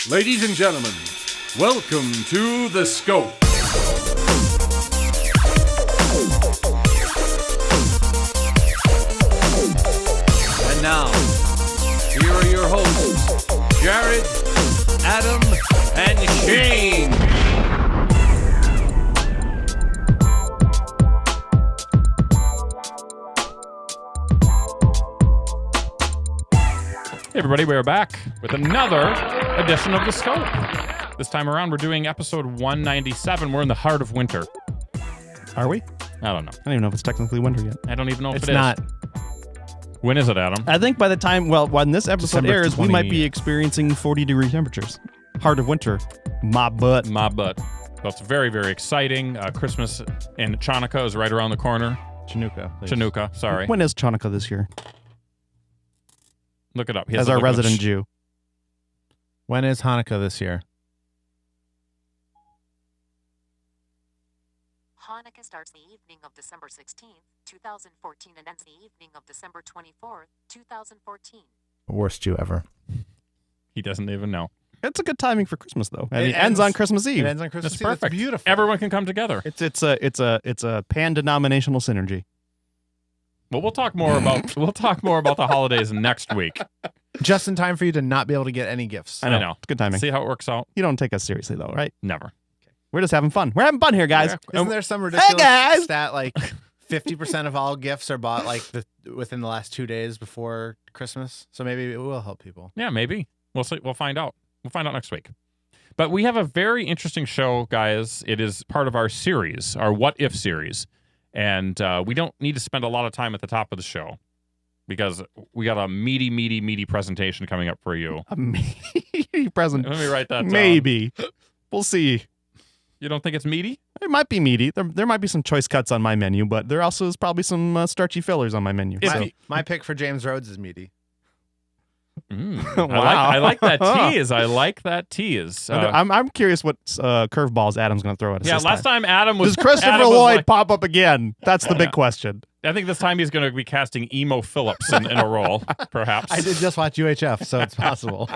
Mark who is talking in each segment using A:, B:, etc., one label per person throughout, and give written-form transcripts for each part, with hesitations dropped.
A: Ladies and gentlemen, welcome to The Scope. And now, here are your hosts, Jared, Adam, and Shane.
B: Hey everybody, we're back with another edition of The Scope. This time around, we're doing episode 197. We're in the heart of winter.
C: Are we?
B: I don't know.
C: I don't even know if it's technically winter yet.
B: I don't even know if
C: It's
B: it is.
C: not.
B: When is it, Adam?
C: I think by the time, when this episode
B: December
C: airs,
B: 20.
C: we might be experiencing 40-degree temperatures. Heart of winter. My butt.
B: My butt. Well, it's very, very exciting. Christmas in Chanukah is right around the corner.
C: Chinooka. please.
B: Chanukah, sorry.
C: When is Chanukah this year?
B: Look it up. He
C: As
B: has to
C: our
B: look it up.
C: resident Jew.
D: When is Hanukkah this year?
E: Hanukkah starts the evening of December 16th, 2014 and ends the evening of December 24th, 2014.
D: Worst Jew ever.
B: He doesn't even know.
C: It's a good timing for Christmas, though. And
D: It
C: it ends on Christmas Eve.
D: It ends on Christmas
B: That's
D: Eve.
B: perfect.
D: It's beautiful.
B: Everyone can come together.
C: It's a pan-denominational synergy.
B: Well, we'll talk more about the holidays next week.
D: Just in time for you to not be able to get any gifts.
C: I know.
B: I know.
C: It's good timing.
B: See how it works out?
C: You don't take us seriously, though, right?
B: Never.
C: We're just having fun. We're having fun here, guys.
B: Yeah.
D: Isn't there some ridiculous
C: guys!
D: stat like 50% of all gifts are bought like within the last 2 days before Christmas? So maybe it will help people.
B: Yeah, maybe. We'll see. We'll find out. We'll find out next week. But we have a very interesting show, guys. It is part of our series, our What If series. And we don't need to spend a lot of time at the top of the show because we got a meaty presentation coming up for you.
C: A meaty present.
B: Let me write that down.
C: Maybe. We'll see.
B: You don't think it's meaty?
C: It might be meaty. There might be some choice cuts on my menu, but there also is probably some starchy fillers on my menu.
B: If
C: So-
B: you-
D: My pick for James Rhodes is meaty.
C: Wow.
B: I like that tease. I like that tease.
C: I'm curious what curveballs Adam's going to throw at us.
B: Yeah,
C: this
B: last time Adam was...
C: Does Christopher
B: Adam was
C: Lloyd
B: like-
C: pop up again? That's the big question.
B: I think this time he's going to be casting Emo Phillips in a role, perhaps.
D: I did just watch UHF, so it's possible.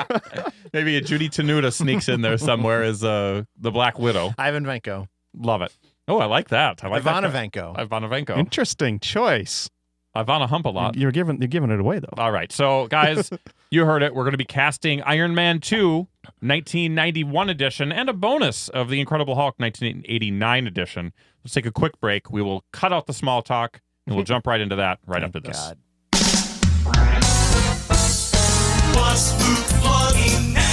B: Maybe a Judy Tenuta sneaks in there somewhere as the Black Widow.
D: Ivan Vanko.
B: Love it. Oh, I like that. I like
D: Ivana
B: that.
D: Vanko.
B: Ivana Vanko.
C: Interesting choice.
B: Ivana Hump a lot.
C: You're giving it away though.
B: All right. So, guys, you heard it. We're going to be casting Iron Man 2, 1991 edition, and a bonus of The Incredible Hulk, 1989 edition. Let's take a quick break. We will cut out the small talk, and we'll jump right into that right after this.
D: God.
F: What's Luke plugging now?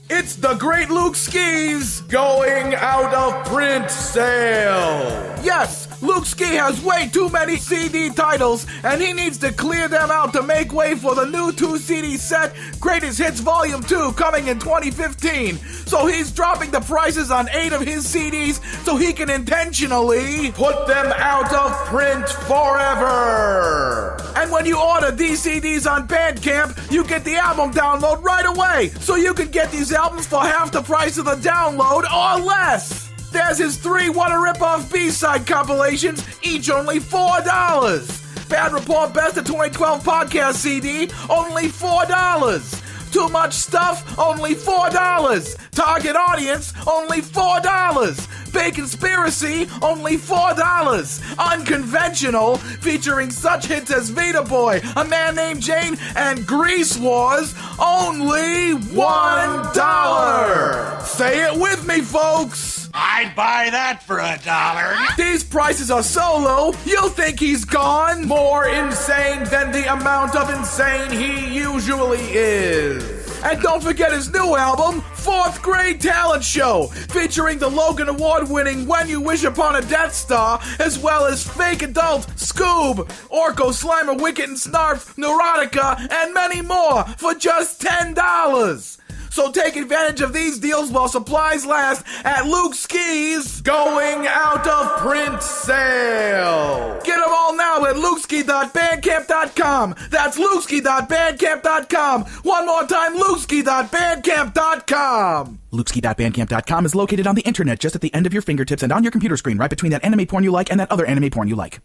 A: It's the Great Luke Ski's going out of print sale. Yes, Luke Ski has way too many CD titles, and he needs to clear them out to make way for the new 2-CD set, Greatest Hits Volume 2, coming in 2015. So he's dropping the prices on 8 of his CDs so he can intentionally put them out of print forever. And when you order these CDs on Bandcamp, you get the album download right away, so you can get these albums for half the price of the download or less. There's his 3 What a Rip-Off B-Side compilations, each only $4. Bad Report Best of 2012 podcast CD, only $4. Too Much Stuff, only $4. Target Audience, only $4. Big Conspiracy, only $4. Unconventional, featuring such hits as Vita Boy, A Man Named Jane, and Grease Wars, only $1. Say it with me, folks.
F: I'd buy that for $1.
A: These prices are so low, you'll think he's gone more insane than the amount of insane he usually is. And don't forget his new album, 4th Grade Talent Show, featuring the Logan Award-winning When You Wish Upon a Death Star, as well as Fake Adult, Scoob, Orko, Slimer, Wicket and Snarf, Neurotica, and many more for just $10. So take advantage of these deals while supplies last at Luke Ski's going out of print sale. Get them all now at lukeski.bandcamp.com. That's lukeski.bandcamp.com. One more time, lukeski.bandcamp.com.
G: Lukeski.bandcamp.com is located on the internet just at the end of your fingertips and on your computer screen right between that anime porn you like and that other anime porn you like.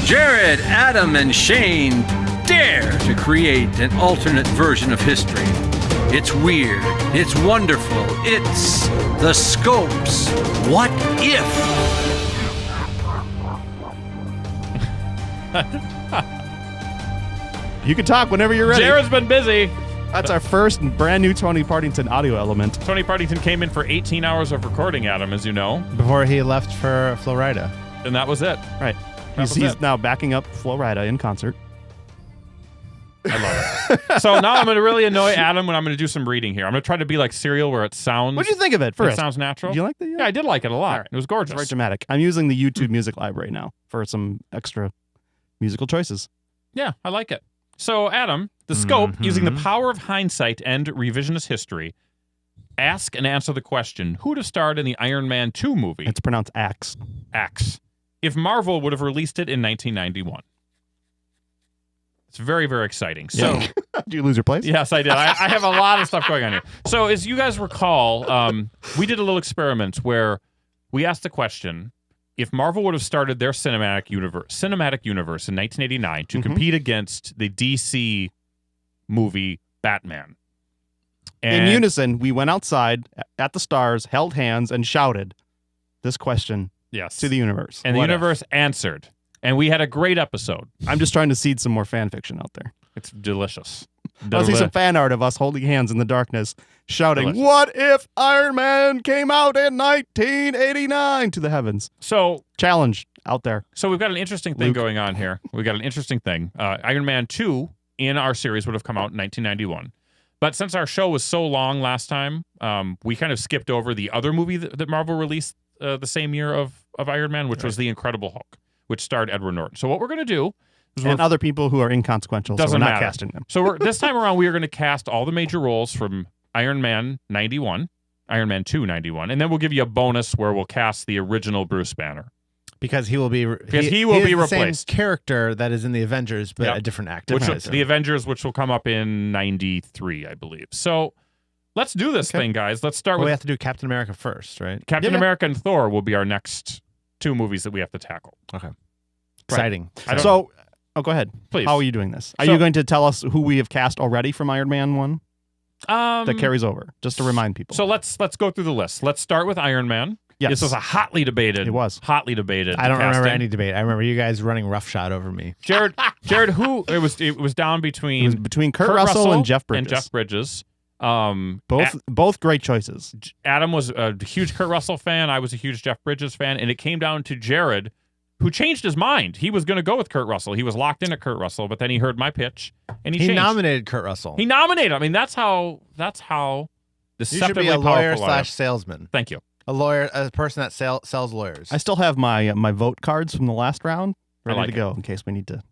A: Jared, Adam, and Shane,
H: dare to create an alternate version of history. It's weird. It's wonderful. It's the Scopes. What if?
C: You can talk whenever you're ready.
B: Jared's been busy.
C: That's our first brand new Tony Partington audio element.
B: Tony Partington came in for 18 hours of recording, Adam, as you know.
D: Before he left for Florida.
B: And that was it.
C: Right. He's now backing up Flo Rida in concert.
B: I love it. So now I'm going to really annoy Adam when I'm going to do some reading here. I'm going to try to be like Serial where it sounds...
C: What did you think of it first?
B: It sounds natural.
C: Did you like it?
B: Yeah, I did like it a lot.
C: Right.
B: It was gorgeous.
C: It's very dramatic. I'm using the YouTube music library now for some extra musical choices.
B: Yeah, I like it. So, Adam, the Scope, using the power of hindsight and revisionist history, ask and answer the question, who would have starred in the Iron Man 2 movie?
C: It's pronounced Axe.
B: Axe. If Marvel would have released it in 1991. It's very, very exciting. So,
C: Did you lose your place?
B: yes, I did. I have a lot of stuff going on here. So, as you guys recall, we did a little experiment where we asked the question, if Marvel would have started their cinematic universe in 1989 to compete against the DC movie Batman.
C: In unison, we went outside at the stars, held hands, and shouted this question to the universe.
B: And the universe answered. And we had a great episode.
C: I'm just trying to seed some more fan fiction out there.
B: It's delicious.
C: I'll see some fan art of us holding hands in the darkness, shouting,
B: Delicious.
C: "What if Iron Man came out in 1989 to the heavens?"
B: So,
C: challenge out there.
B: So we've got an interesting thing going on here. We've got an interesting thing. Iron Man 2 in our series would have come out in 1991. But since our show was so long last time, we kind of skipped over the other movie that Marvel released the same year of Iron Man, which was The Incredible Hulk, which starred Edward Norton. So what we're going to do is
C: and other people who are inconsequential, so we're not casting them.
B: So this time around, we are going to cast all the major roles from Iron Man 91, Iron Man 2 91, and then we'll give you a bonus where we'll cast the original Bruce Banner.
D: Because he will be
B: he will be
D: the
B: replaced.
D: Same character that is in the Avengers, but a different actor.
B: The Avengers, which will come up in 93, I believe. So let's do this thing, guys. Let's start with...
D: We have to do Captain America first, right?
B: Captain America and Thor will be our next two movies that we have to tackle.
D: Okay. Exciting.
C: So, go ahead.
B: Please.
C: How are you doing this? Are you going to tell us who we have cast already from Iron Man 1? That carries over, just to remind people.
B: So let's go through the list. Let's start with Iron Man.
C: Yes.
B: This was a hotly debated.
C: It was.
B: Hotly debated.
D: I don't remember
B: casting.
D: any debate. I remember you guys running roughshod over me.
B: Jared, who it was down between
C: It was between Kurt Russell and Jeff Bridges. Both great choices.
B: Adam was a huge Kurt Russell fan. I was a huge Jeff Bridges fan, and it came down to Jared, who changed his mind. He was going to go with Kurt Russell. He was locked into Kurt Russell, but then he heard my pitch and he changed.
D: Nominated Kurt Russell.
B: He nominated. I mean, that's how
D: You should
B: deceptively
D: be a lawyer
B: powerful I am.
D: / salesman.
B: Thank you.
D: A lawyer, a person that sells lawyers.
C: I still have my vote cards from the last round ready
B: like
C: to go in case we need to.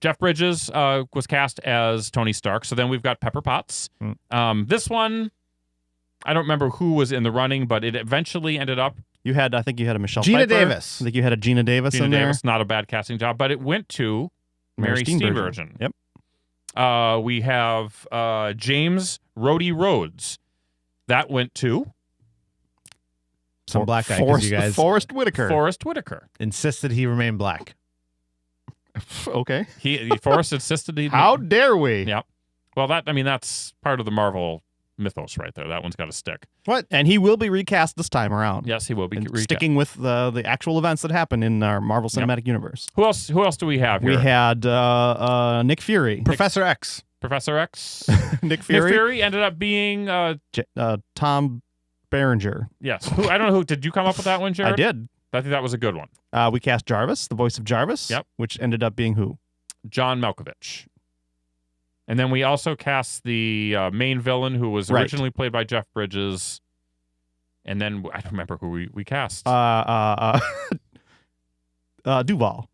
B: Jeff Bridges was cast as Tony Stark. So then we've got Pepper Potts. This one, I don't remember who was in the running, but it eventually ended up.
C: I think you had a Michelle
D: Gina
C: Pfeiffer.
D: Davis.
C: I think you had a Gina Davis in there.
B: Not a bad casting job, but it went to Mary Steenburgen.
C: Yep.
B: We have James Rhodey Rhodes. That went to
D: some black guy. 'Cause you guys
C: Forrest Whitaker.
B: Forrest Whitaker
D: insisted he remain black.
C: Okay.
B: Forrest insisted he.
C: How dare we?
B: Yep. Well, that's part of the Marvel mythos right there. That one's got to stick.
C: What? And he will be recast this time around.
B: Yes, he will be recast.
C: Sticking with the actual events that happen in our Marvel Cinematic Universe.
B: Who else do we have here?
C: We had Nick Fury.
D: Professor X.
B: Professor X.
C: Nick Fury.
B: Nick Fury ended up being
C: Tom Berenger.
B: Yes. I don't know who. Did you come up with that one, Jared?
C: I did.
B: I think that was a good one.
C: We cast Jarvis, the voice of Jarvis.
B: Yep.
C: Which ended up being who?
B: John Malkovich. And then we also cast the main villain, who was originally played by Jeff Bridges. And then I don't remember who we cast.
C: Duvall. It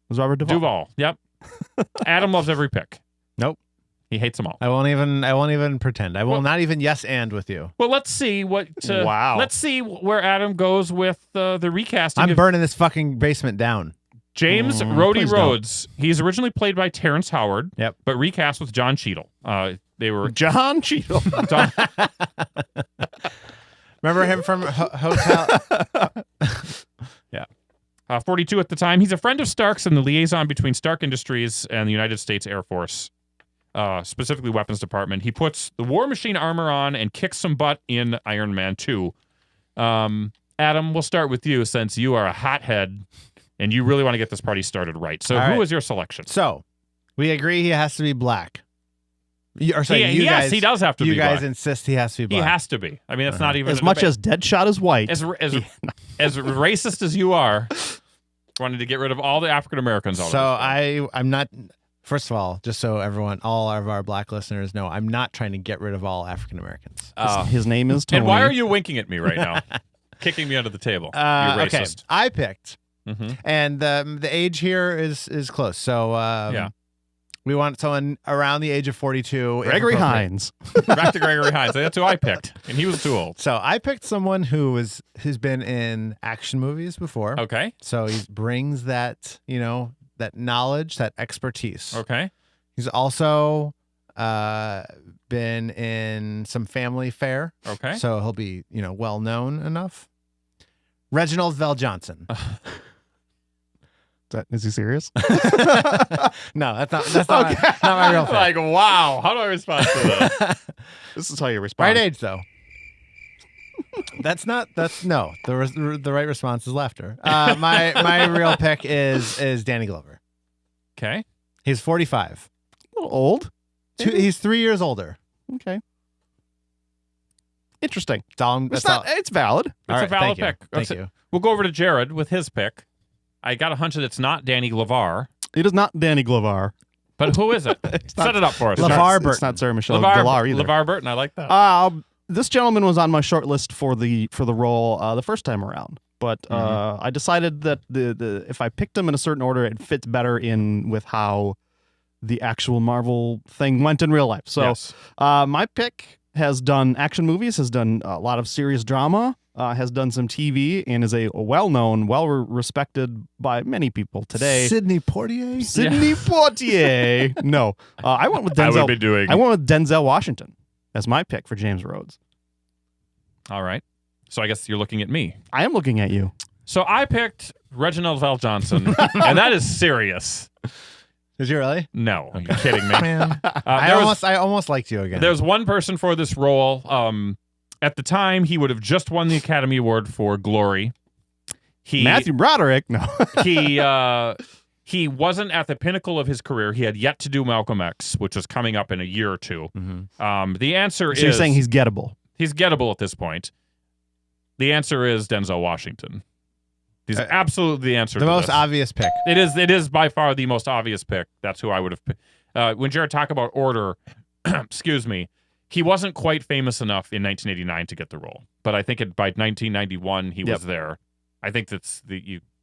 C: was Robert Duvall.
B: Duvall. Yep. Adam loves every pick.
D: Nope.
B: He hates them all.
D: I won't even pretend. I will not even yes and with you.
B: Well, let's see what.
C: Wow.
B: Let's see where Adam goes with the recasting.
D: I'm burning this fucking basement down.
B: James Rhodey Rhodes. He's originally played by Terrence Howard.
D: Yep.
B: But recast with John Cheadle. They were
C: John Cheadle.
D: Remember him from Hotel?
B: Yeah. 42 at the time. He's a friend of Stark's and the liaison between Stark Industries and the United States Air Force. specifically weapons department. He puts the War Machine armor on and kicks some butt in Iron Man 2. Adam, we'll start with you since you are a hothead and you really want to get this party started right. So who is your selection?
D: So we agree he has to be black. You guys,
B: he does have to be
D: black. You guys
B: black.
D: insist he has to be black.
B: He has to be. I mean, it's not even
C: as much as Deadshot is white.
B: As racist as you are, wanting to get rid of all the African Americans.
D: So I'm not. First of all, just so all of our black listeners know, I'm not trying to get rid of all African Americans.
C: His name is Tony.
B: And why are you winking at me right now? Kicking me under the table. You're racist.
D: Okay, I picked. And the age here is close. So we want someone around the age of 42.
C: Gregory Hines.
B: Back to Gregory Hines. That's who I picked, and he was too old.
D: So I picked someone who's been in action movies before.
B: Okay.
D: So he brings that that knowledge, that expertise.
B: Okay.
D: He's also been in some family fare.
B: Okay.
D: So he'll be well known enough. Reginald Vell Johnson.
C: Is he serious?
D: No, that's not my real thing.
B: Like, wow, how do I respond to this?
C: This is how you respond.
D: Right age though. The right response is laughter. My real pick is Danny Glover.
B: Okay.
D: He's 45.
C: A little old.
D: He's 3 years older.
C: Okay. Interesting.
D: It's
C: valid.
B: It's a valid pick.
D: Thank you.
B: We'll go over to Jared with his pick. I got a hunch that it's not Danny Glover.
C: It is not Danny Glover.
B: But who is it? Set it up for us.
D: LeVar Burton.
C: It's not Sarah Michelle Gellar either.
B: LeVar Burton, I like that.
C: This gentleman was on my short list for the role the first time around, but I decided that the if I picked him in a certain order, it fits better in with how the actual Marvel thing went in real life. So
B: yes.
C: My pick has done action movies, has done a lot of serious drama, has done some TV, and is a well-known, well-respected by many people today.
D: Sidney Poitier?
C: Sidney Poitier. No, I went with Denzel. I went with Denzel Washington as my pick for James Rhodes.
B: All right. So I guess you're looking at me.
C: I am looking at you.
B: So I picked Reginald Vell Johnson, and that is serious.
D: Did you really?
B: No, are you kidding me?
D: Man, I almost liked you again.
B: There's one person for this role. At the time, he would have just won the Academy Award for Glory.
C: Matthew Broderick? No.
B: He wasn't at the pinnacle of his career. He had yet to do Malcolm X, which was coming up in a year or two.
D: Mm-hmm.
B: The answer is...
C: So you're saying he's gettable?
B: He's gettable at this point. The answer is Denzel Washington. He's absolutely the answer.
D: The
B: to
D: most
B: this.
D: obvious pick.
B: It is by far the most obvious pick. That's who I would have picked. When Jared talked about order, excuse me, he wasn't quite famous enough in 1989 to get the role, but I think by 1991 he was there. I think that's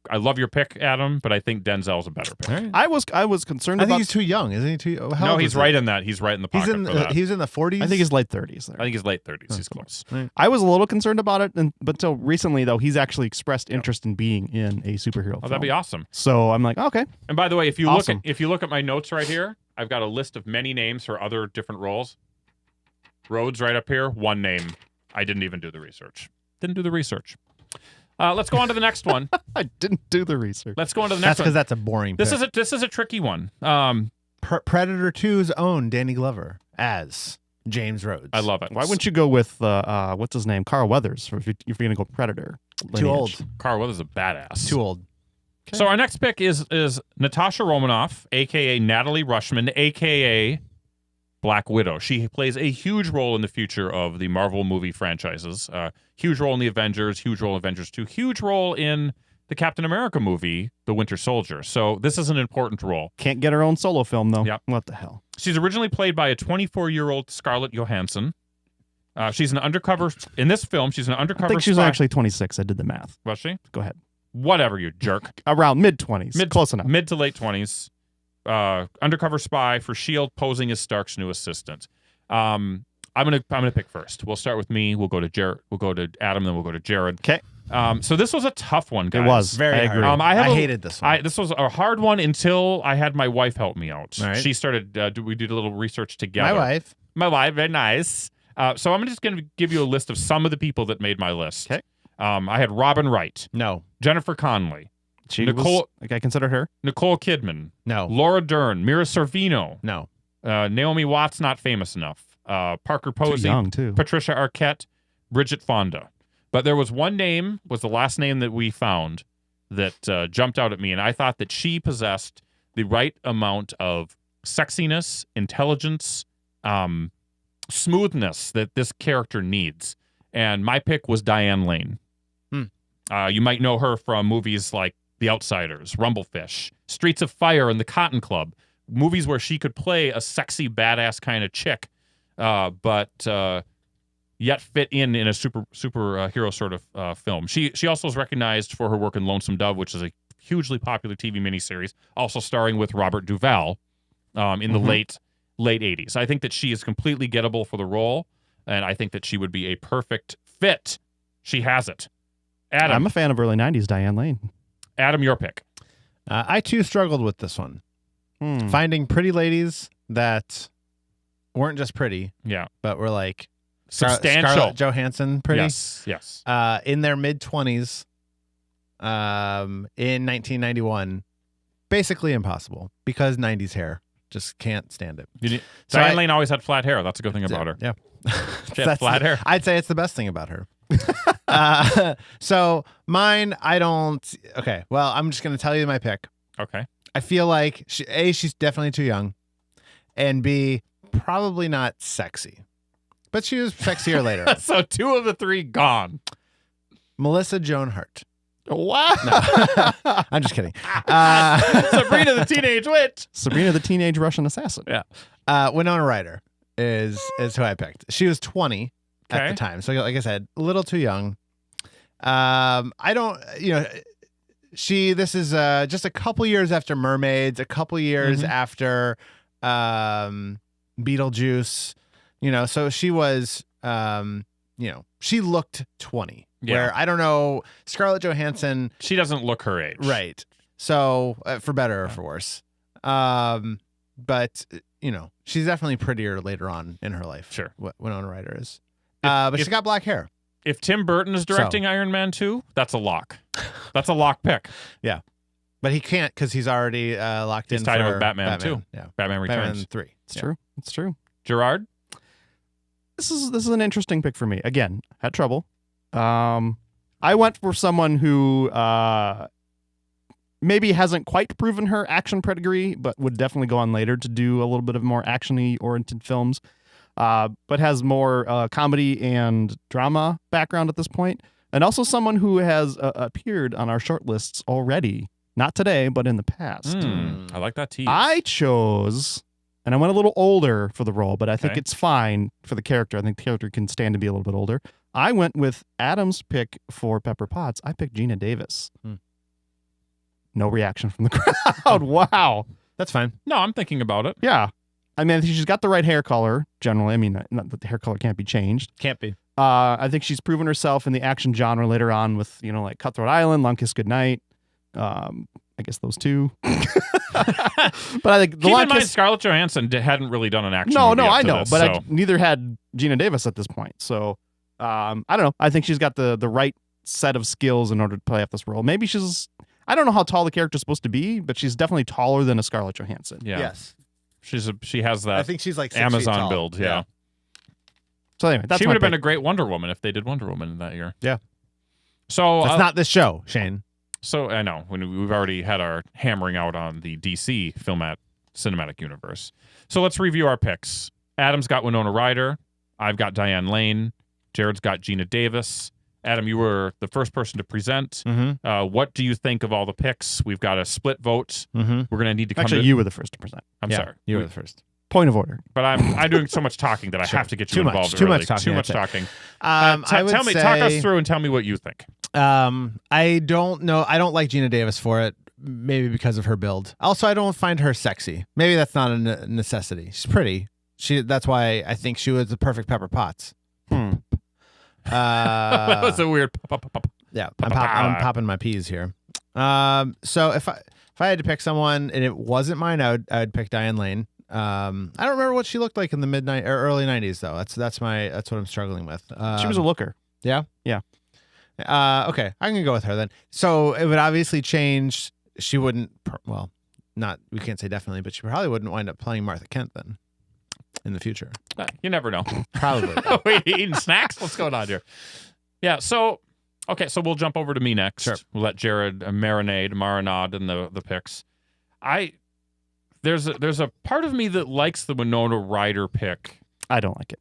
B: I love your pick, Adam, but I think Denzel's a better pick.
D: Right.
C: I was concerned.
D: I think he's too young, isn't he? Too.
B: No, he's right in that. He's right in the pocket.
D: He's in the 40s.
C: I think he's late 30s.
B: I think he's late 30s. He's close.
C: Right. I was a little concerned about it, but until recently, though, he's actually expressed interest in being in a superhero film.
B: That'd be awesome.
C: So I'm like, okay.
B: And by the way, if you look at my notes right here, I've got a list of many names for other different roles. Rhodes right up here, one name. I didn't even do the research. Let's go on to the next one.
C: I didn't do the research.
B: Let's go on to the next one.
D: That's because that's a boring pick.
B: This is a tricky one.
D: Predator 2's own Danny Glover as James Rhodes.
B: I love it.
C: Why wouldn't you go with what's his name, Carl Weathers, if you're going to go Predator? Lineage.
D: Too old.
B: Carl Weathers is a badass.
D: Too old.
B: Okay. So our next pick is Natasha Romanoff, a.k.a. Natalie Rushman, a.k.a. Black Widow. She plays a huge role in the future of the Marvel movie franchises. Huge role in the Avengers, huge role in Avengers 2, huge role in the Captain America movie, The Winter Soldier. So this is an important role.
C: Can't get her own solo film, though.
B: Yep.
C: What the hell?
B: She's originally played by a 24-year-old Scarlett Johansson. She's an undercover... In this film, she's an undercover
C: I think she was
B: spy.
C: actually 26. I did the math.
B: Was she?
C: Go ahead.
B: Whatever, you jerk.
C: Around mid-20s. Close enough.
B: Mid to late 20s. Undercover spy for S.H.I.E.L.D. posing as Stark's new assistant. I'm gonna pick first. We'll start with me. We'll go to Jared. We'll go to Adam. Then we'll go to Jared.
C: Okay.
B: So this was a tough one, guys.
C: It was
D: very hard. I hated this one.
B: This was a hard one until I had my wife help me out.
D: Right.
B: She started. We did a little research together.
D: My wife,
B: very nice. So I'm just gonna give you a list of some of the people that made my list.
C: Okay.
B: I had Robin Wright.
D: No.
B: Jennifer Connelly.
C: I considered her.
B: Nicole Kidman.
D: No.
B: Laura Dern. Mira Sorvino.
D: No.
B: Naomi Watts, not famous enough. Parker Posey,
C: Too young, too.
B: Patricia Arquette, Bridget Fonda. But there was one name, was the last name that we found that jumped out at me, and I thought that she possessed the right amount of sexiness, intelligence, smoothness that this character needs. And my pick was Diane Lane. You might know her from movies like The Outsiders, Rumblefish, Streets of Fire, and The Cotton Club. Movies where she could play a sexy, badass kind of chick, but yet fit in a superhero sort of film. She also is recognized for her work in Lonesome Dove, which is a hugely popular TV miniseries, also starring with Robert Duvall in the late 80s. I think that she is completely gettable for the role, and I think that she would be a perfect fit. She has it. Adam.
C: I'm a fan of early 90s Diane Lane.
B: Adam, your pick.
D: I too struggled with this one. Finding pretty ladies that weren't just pretty, but were like
B: substantial.
D: Scarlett Johansson pretty.
B: Yes.
D: In their mid-20s, in 1991, basically impossible because 90s hair. Just can't stand it.
B: Diane Lane always had flat hair. That's a good thing about her.
D: Yeah.
B: She had flat hair.
D: I'd say it's the best thing about her. So mine, I don't. Okay. Well, I'm just going to tell you my pick.
B: Okay.
D: I feel like she's definitely too young, and B, probably not sexy, but she was sexier later.
B: So 2 of the 3 gone.
D: Melissa Joan Hart.
B: What?
D: No. I'm just kidding.
B: Sabrina the Teenage Witch.
C: Sabrina the Teenage Russian Assassin.
D: Yeah. Winona Ryder is who I picked. She was 20 at the time. So like I said, a little too young. I don't, this is just a couple years after Mermaids, a couple years after Beetlejuice, so she was, she looked 20. Where I don't know, Scarlett Johansson.
B: She doesn't look her age.
D: Right. So for better or for worse. But, she's definitely prettier later on in her life.
B: Sure.
D: Winona Ryder is. But she's got black hair.
B: If Tim Burton is directing Iron Man 2, that's a lock. That's a lock pick.
D: Yeah. But he can't because he's already locked in.
B: He's tied in with Batman 2.
D: Yeah.
B: Batman Returns.
D: Batman 3.
C: It's true. It's true.
B: Gerard?
C: This is an interesting pick for me. Again, had trouble. I went for someone who maybe hasn't quite proven her action pedigree, but would definitely go on later to do a little bit of more action-y oriented films, but has more comedy and drama background at this point, and also someone who has appeared on our short lists already, not today, but in the past.
B: I like that tease.
C: I chose, and I went a little older for the role, but I think it's fine for the character. I think the character can stand to be a little bit older. I went with Adam's pick for Pepper Potts. I picked Gina Davis. No reaction from the crowd. Wow.
D: That's fine.
B: No, I'm thinking about it.
C: Yeah. I mean, she's got the right hair color, generally. I mean, not that the hair color can't be changed.
D: Can't be.
C: I think she's proven herself in the action genre later on with, like Cutthroat Island, Long Kiss Goodnight. I guess those 2. But I think
B: Keep in mind, Scarlett Johansson hadn't really done an action movie
C: I know,
B: this,
C: but neither had Gina Davis at this point. So I don't know. I think she's got the right set of skills in order to play off this role. Maybe I don't know how tall the character's supposed to be, but she's definitely taller than a Scarlett Johansson.
B: Yeah.
D: Yes.
B: She has that.
D: I think she's like 6 feet
B: Amazon
D: tall.
B: build. Yeah.
C: So anyway,
B: she would have been a great Wonder Woman if they did Wonder Woman in that year.
D: Yeah.
B: So
D: that's not this show, Shane.
B: So I know we've already had our hammering out on the DC cinematic universe. So let's review our picks. Adam's got Winona Ryder. I've got Diane Lane. Jared's got Gina Davis. Adam, you were the first person to present. What do you think of all the picks? We've got a split vote. We're going to need to come
C: Actually, you were the first to present.
B: I'm sorry.
D: You were the first.
C: Point of order.
B: But I'm doing so much talking that I have to get you involved.
D: Too much talking.
B: Too much talking.
D: Talk
B: us through and tell me what you think.
D: I don't know. I don't like Gina Davis for it. Maybe because of her build. Also, I don't find her sexy. Maybe that's not a necessity. She's pretty. That's why I think she was the perfect Pepper Potts.
B: That was a weird.
D: Yeah, I'm popping my peas here. So if I had to pick someone and it wasn't mine, I would pick Diane Lane. I don't remember what she looked like in the early 90s though. That's what I'm struggling with.
C: She was a looker.
D: Yeah.
C: Yeah.
D: Okay, I'm gonna go with her then. So it would obviously change. She wouldn't. We can't say definitely, but she probably wouldn't wind up playing Martha Kent then. in the future.
B: You never know.
D: Probably.
B: Wait, eating snacks? What's going on here? Yeah, so we'll jump over to me next.
D: Sure.
B: We'll let Jared marinade in the picks. There's a part of me that likes the Winona Ryder pick.
C: I don't like it.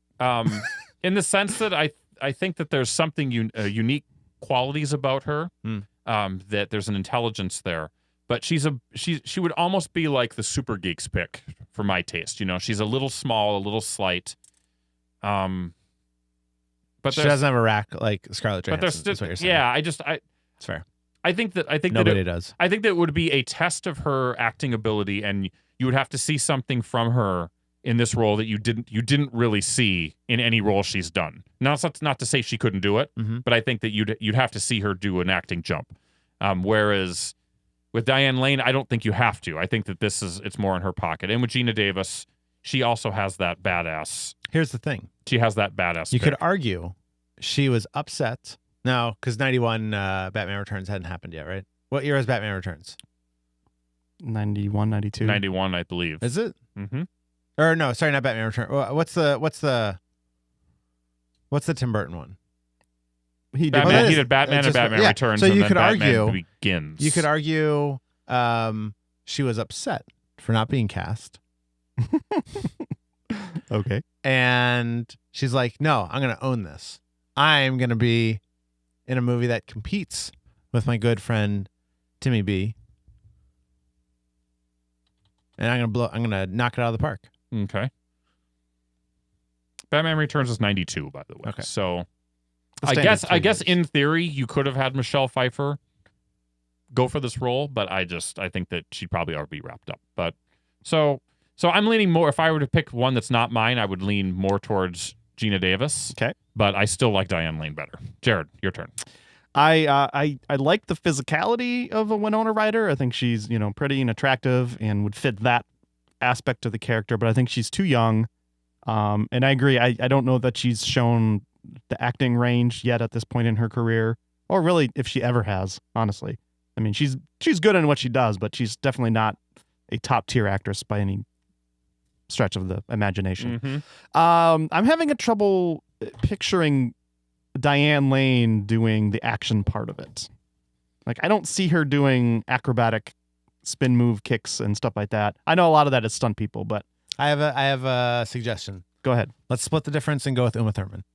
B: In the sense that I think that there's something unique qualities about her. That there's an intelligence there. But she would almost be like the Super Geeks pick for my taste. You know, she's a little small, a little slight. But
D: she doesn't have a rack like Scarlett Johansson.
B: But there's
D: is what you're saying.
B: yeah,
D: it's fair.
B: I think
D: Nobody does.
B: I think that it would be a test of her acting ability, and you would have to see something from her in this role that you didn't really see in any role she's done. Now, it's not to say she couldn't do it, but I think that you'd have to see her do an acting jump. Whereas with Diane Lane, I don't think you have to. I think that it's more in her pocket. And with Gina Davis, she also has that badass.
D: Here's the thing.
B: She has that badass.
D: You
B: pick.
D: could argue she was upset. No, because 91 Batman Returns hadn't happened yet, right? What year is Batman Returns?
C: 91, 92.
B: 91, I believe.
D: Is it?
B: Mm-hmm.
D: Or no, sorry, not Batman Returns. What's the Tim Burton one?
C: He did
B: Batman, he did Batman and Batman
D: yeah.
B: Returns,
D: So
B: and
D: you
B: then
D: could
B: Batman
D: argue,
B: Begins.
D: You could argue she was upset for not being cast.
C: Okay.
D: And she's like, no, I'm going to own this. I'm going to be in a movie that competes with my good friend Timmy B. And I'm going to knock it out of the park.
B: Okay. Batman Returns is 92, by the way.
D: Okay.
B: So
C: The
B: I
C: standard
B: guess
C: 3 years.
B: in theory you could have had Michelle Pfeiffer go for this role, but I think that she'd probably already be wrapped up. But so I'm leaning more. If I were to pick one that's not mine, I would lean more towards Gina Davis.
C: Okay.
B: But I still like Diane Lane better. Jared, your turn.
C: I like the physicality of a Winona Ryder. I think she's, pretty and attractive and would fit that aspect of the character, but I think she's too young. And I agree. I don't know that she's shown the acting range yet at this point in her career, or really if she ever has, honestly. I mean, she's good in what she does, but she's definitely not a top tier actress by any stretch of the imagination.
B: Mm-hmm.
C: I'm having a trouble picturing Diane Lane doing the action part of it. Like, I don't see her doing acrobatic spin move kicks and stuff like that. I know a lot of that is stunt people, but
D: I have a suggestion.
C: go ahead.
D: Let's split the difference and go with Uma Thurman.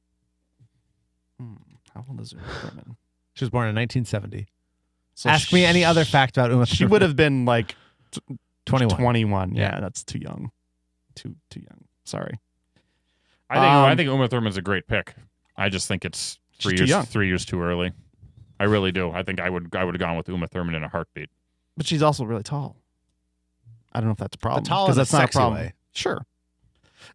C: How old is Uma Thurman?
D: She was born in 1970.
C: So
D: Ask me any other fact about Uma Thurman.
C: She would have been like
D: 21.
C: 21. Yeah,
D: Yeah.
C: that's too young. Too young. Sorry.
B: I think Uma Thurman's a great pick. I just think it's
C: She's too young.
B: 3 years too early. I really do. I think I would have gone with Uma Thurman in a heartbeat.
C: But she's also really tall. I don't know if that's a problem.
D: But tall
C: because
D: in a
C: that's not a
D: sexy
C: problem.
D: way.
C: Sure.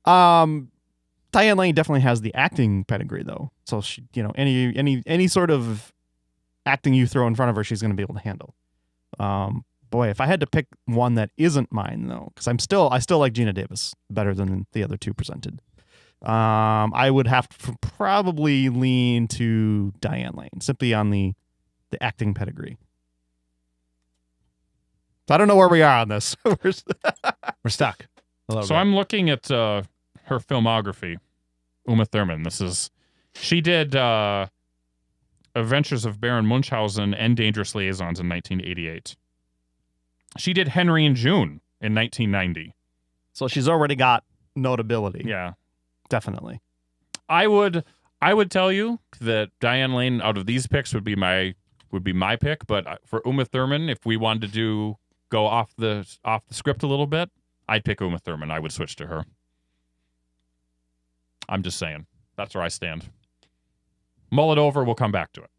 C: Diane Lane definitely has the acting pedigree, though. So she, any sort of acting you throw in front of her, she's going to be able to handle. Boy, if I had to pick one that isn't mine, though, because I still like Gina Davis better than the other two presented. I would have to probably lean to Diane Lane, simply on the acting pedigree. So I don't know where we are on this.
D: We're stuck.
B: So I'm looking at her filmography. Uma Thurman. She did Adventures of Baron Munchausen and Dangerous Liaisons in 1988. She did Henry and June in 1990.
C: So she's already got notability.
B: Yeah.
C: Definitely.
B: I would tell you that Diane Lane out of these picks would be my pick, but for Uma Thurman, if we wanted to go off the script a little bit, I'd pick Uma Thurman. I would switch to her. I'm just saying. That's where I stand. Mull it over. We'll come back to it.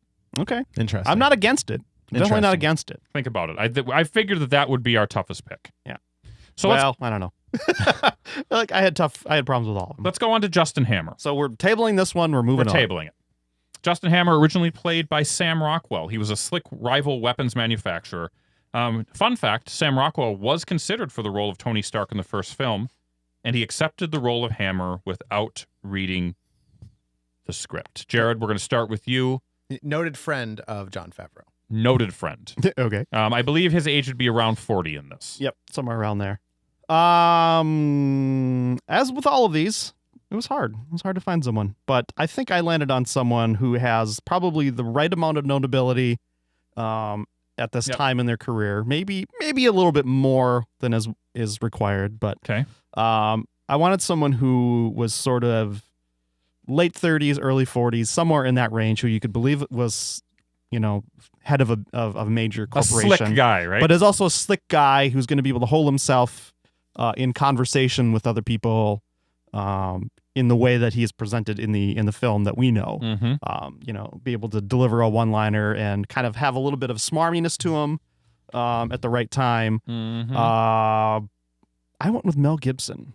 C: Okay.
D: Interesting.
C: I'm not against it. Definitely not against it.
B: Think about it. I figured that would be our toughest pick.
C: Yeah.
B: So
C: I don't know. I had problems with all of them.
B: let's go on to Justin Hammer.
C: So we're tabling this one. We're moving on.
B: Tabling it. Justin Hammer, originally played by Sam Rockwell. He was a slick rival weapons manufacturer. Fun fact, Sam Rockwell was considered for the role of Tony Stark in the first film, and he accepted the role of Hammer without reading the script. Jared, we're going to start with you.
D: Noted friend of Jon Favreau.
B: Noted friend.
C: Okay.
B: I believe his age would be around 40 in this.
C: Yep. Somewhere around there. As with all of these, it was hard. It was hard to find someone, but I think I landed on someone who has probably the right amount of notability at this time in their career. Maybe a little bit more than is required, but
B: Okay.
C: I wanted someone who was sort of late 30s, early 40s, somewhere in that range, who you could believe was, head of a major
B: A
C: corporation.
B: slick guy, right?
C: But is also a slick guy who's going to be able to hold himself in conversation with other people in the way that he is presented in the film that we know.
B: Mm-hmm.
C: Be able to deliver a one-liner and kind of have a little bit of smarminess to him at the right time.
B: Mm-hmm.
C: I went with Mel Gibson.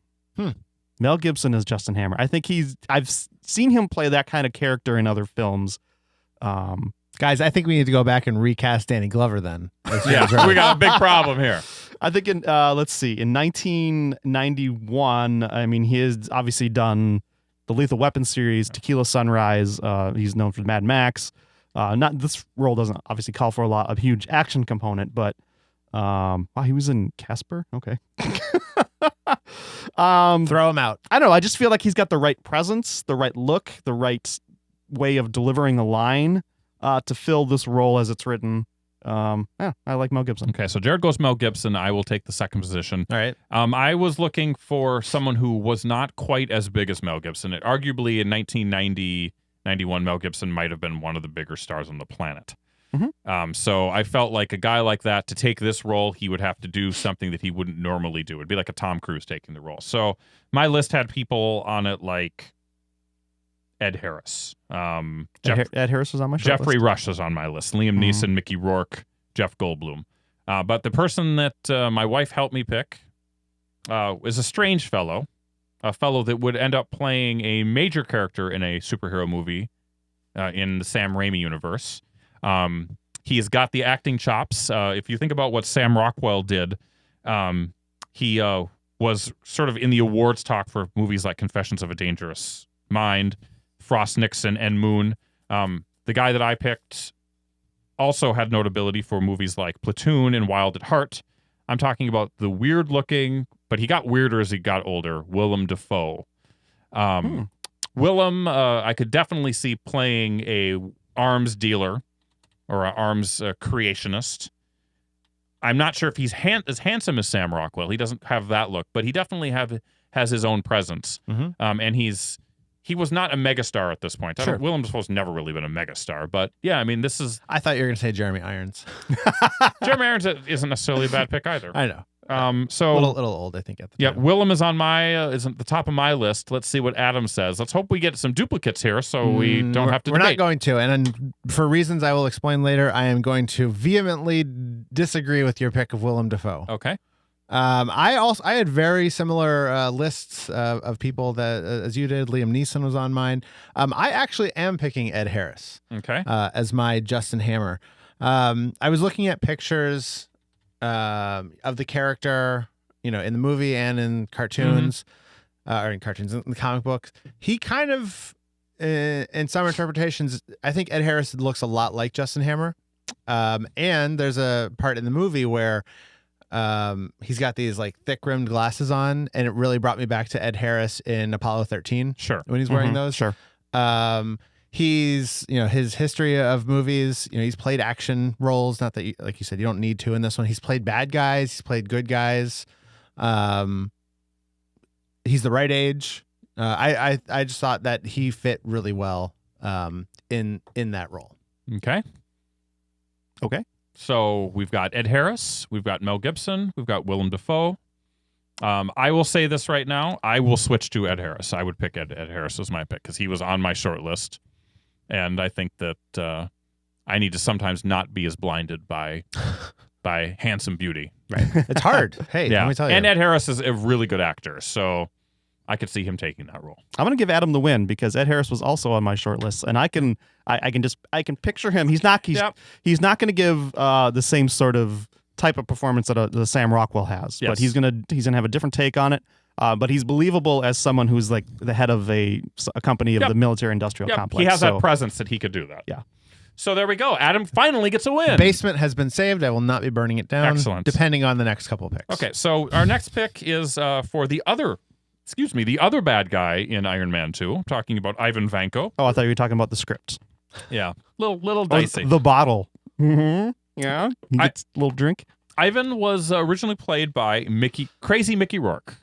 C: Mel Gibson is Justin Hammer. I think I've seen him play that kind of character in other films.
D: Guys, I think we need to go back and recast Danny Glover then.
B: Yeah, we got a big problem here.
C: I think in 1991, I mean, he has obviously done the Lethal Weapon series, Tequila Sunrise. He's known for Mad Max. This role doesn't obviously call for a huge action component, but wow, he was in Casper. Okay.
D: Throw him out.
C: I don't know. I just feel like he's got the right presence, the right look, the right way of delivering a line to fill this role as it's written. I like Mel Gibson.
B: Okay, so Jared goes Mel Gibson. I will take the second position.
D: All right.
B: I was looking for someone who was not quite as big as Mel Gibson. Arguably in 1990, 91, Mel Gibson might have been one of the bigger stars on the planet.
C: Mm-hmm.
B: So I felt like a guy like that, to take this role, he would have to do something that he wouldn't normally do. It'd be like a Tom Cruise taking the role. So my list had people on it like Ed Harris.
C: Ed Harris was on my short
B: Jeffrey
C: list.
B: Rush is on my list. Liam Neeson, Mickey Rourke, Jeff Goldblum. But the person that my wife helped me pick is a strange fellow, a fellow that would end up playing a major character in a superhero movie in the Sam Raimi universe. He's got the acting chops. If you think about what Sam Rockwell did, he was sort of in the awards talk for movies like Confessions of a Dangerous Mind, Frost Nixon, and Moon. The guy that I picked also had notability for movies like Platoon and Wild at Heart. I'm talking about the weird-looking, but he got weirder as he got older, Willem Dafoe. Willem, I could definitely see playing a arms dealer or an arms creationist. I'm not sure if he's as handsome as Sam Rockwell. He doesn't have that look, but he definitely has his own presence. And he was not a megastar at this point.
D: Sure.
B: Willem Dafoe's never really been a megastar, but yeah, I mean, this is...
D: I thought you were going to say Jeremy Irons.
B: Jeremy Irons isn't necessarily a bad pick either.
D: I know.
B: So
D: a little old, I think, at the time.
B: Willem is on is at the top of my list. Let's see what Adam says. Let's hope we get some duplicates here, so we don't have to.
D: We're
B: debate.
D: not going to, and for reasons I will explain later, I am going to vehemently disagree with your pick of Willem Dafoe.
B: Okay.
D: I had very similar lists of people that as you did. Liam Neeson was on mine. I actually am picking Ed Harris.
B: Okay.
D: As my Justin Hammer. I was looking at pictures of the character, in the movie and in cartoons, or in the comic books. He kind of, in some interpretations, I think Ed Harris looks a lot like Justin Hammer. And there's a part in the movie where he's got these like thick rimmed glasses on, and it really brought me back to Ed Harris in Apollo 13.
B: Sure.
D: When he's wearing those.
C: Sure.
D: He's, his history of movies, he's played action roles. Not that, like you said, you don't need to in this one. He's played bad guys. He's played good guys. He's the right age. I just thought that he fit really well in that role.
B: Okay. So we've got Ed Harris, we've got Mel Gibson, we've got Willem Dafoe. I will say this right now. I will switch to Ed Harris. I would pick Ed Harris as my pick because he was on my short list. And I think that I need to sometimes not be as blinded by handsome beauty.
D: Right. It's hard. Hey, let me tell you.
B: And Ed Harris is a really good actor, so I could see him taking that role.
C: I'm going to give Adam the win because Ed Harris was also on my short list, and I can picture him. He's not going to give the same sort of type of performance that the Sam Rockwell has, but he's gonna have a different take on it. But he's believable as someone who's like the head of a company of the military industrial complex.
B: He has that presence that he could do that.
C: Yeah.
B: So there we go. Adam finally gets a win.
D: Basement has been saved. I will not be burning it down.
B: Excellent.
D: Depending on the next couple of picks.
B: Okay, so our next pick is for the other bad guy in Iron Man 2. I'm talking about Ivan Vanko.
C: Oh, I thought you were talking about the script.
B: Yeah, little dicey.
C: The bottle. Mm-hmm. Yeah. He gets a little drink.
B: Ivan was originally played by Crazy Mickey Rourke.